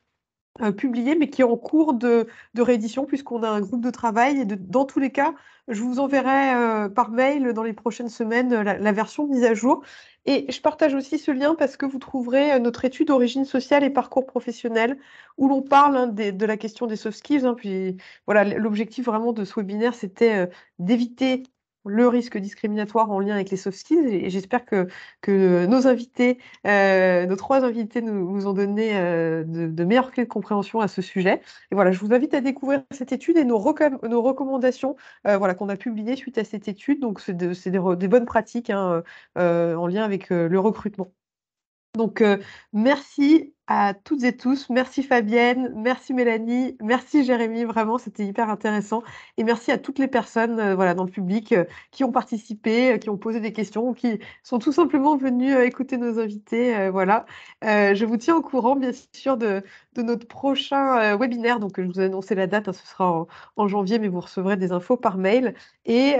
publié, mais qui est en cours de réédition, puisqu'on a un groupe de travail. Et dans tous les cas, je vous enverrai par mail dans les prochaines semaines la version mise à jour. Et je partage aussi ce lien parce que vous trouverez notre étude d'origine sociale et parcours professionnel, où l'on parle de la question des soft skills. Puis voilà, l'objectif vraiment de ce webinaire, c'était d'éviter le risque discriminatoire en lien avec les soft skills. Et j'espère que nos invités, nos 3 invités nous ont donné de meilleures clés de compréhension à ce sujet. Et voilà, je vous invite à découvrir cette étude et nos recommandations voilà, qu'on a publiées suite à cette étude. Donc, c'est des bonnes pratiques hein, en lien avec le recrutement. Donc, merci à toutes et tous. Merci Fabienne, merci Mélanie, merci Jérémy. Vraiment, c'était hyper intéressant. Et merci à toutes les personnes voilà, dans le public qui ont participé, qui ont posé des questions, ou qui sont tout simplement venus écouter nos invités. Voilà. Je vous tiens au courant, bien sûr, de notre prochain webinaire. Donc, je vous ai annoncé la date, hein, ce sera en janvier, mais vous recevrez des infos par mail. Et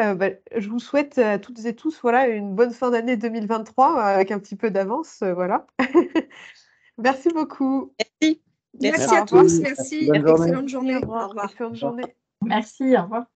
je vous souhaite à toutes et tous voilà, une bonne fin d'année 2023 avec un petit peu d'avance. Voilà. Merci beaucoup.
Merci.
Merci à
Au revoir.
tous, merci.
Bonne journée.
Excellente journée.
Au revoir.
Excellente journée.
Merci, au revoir.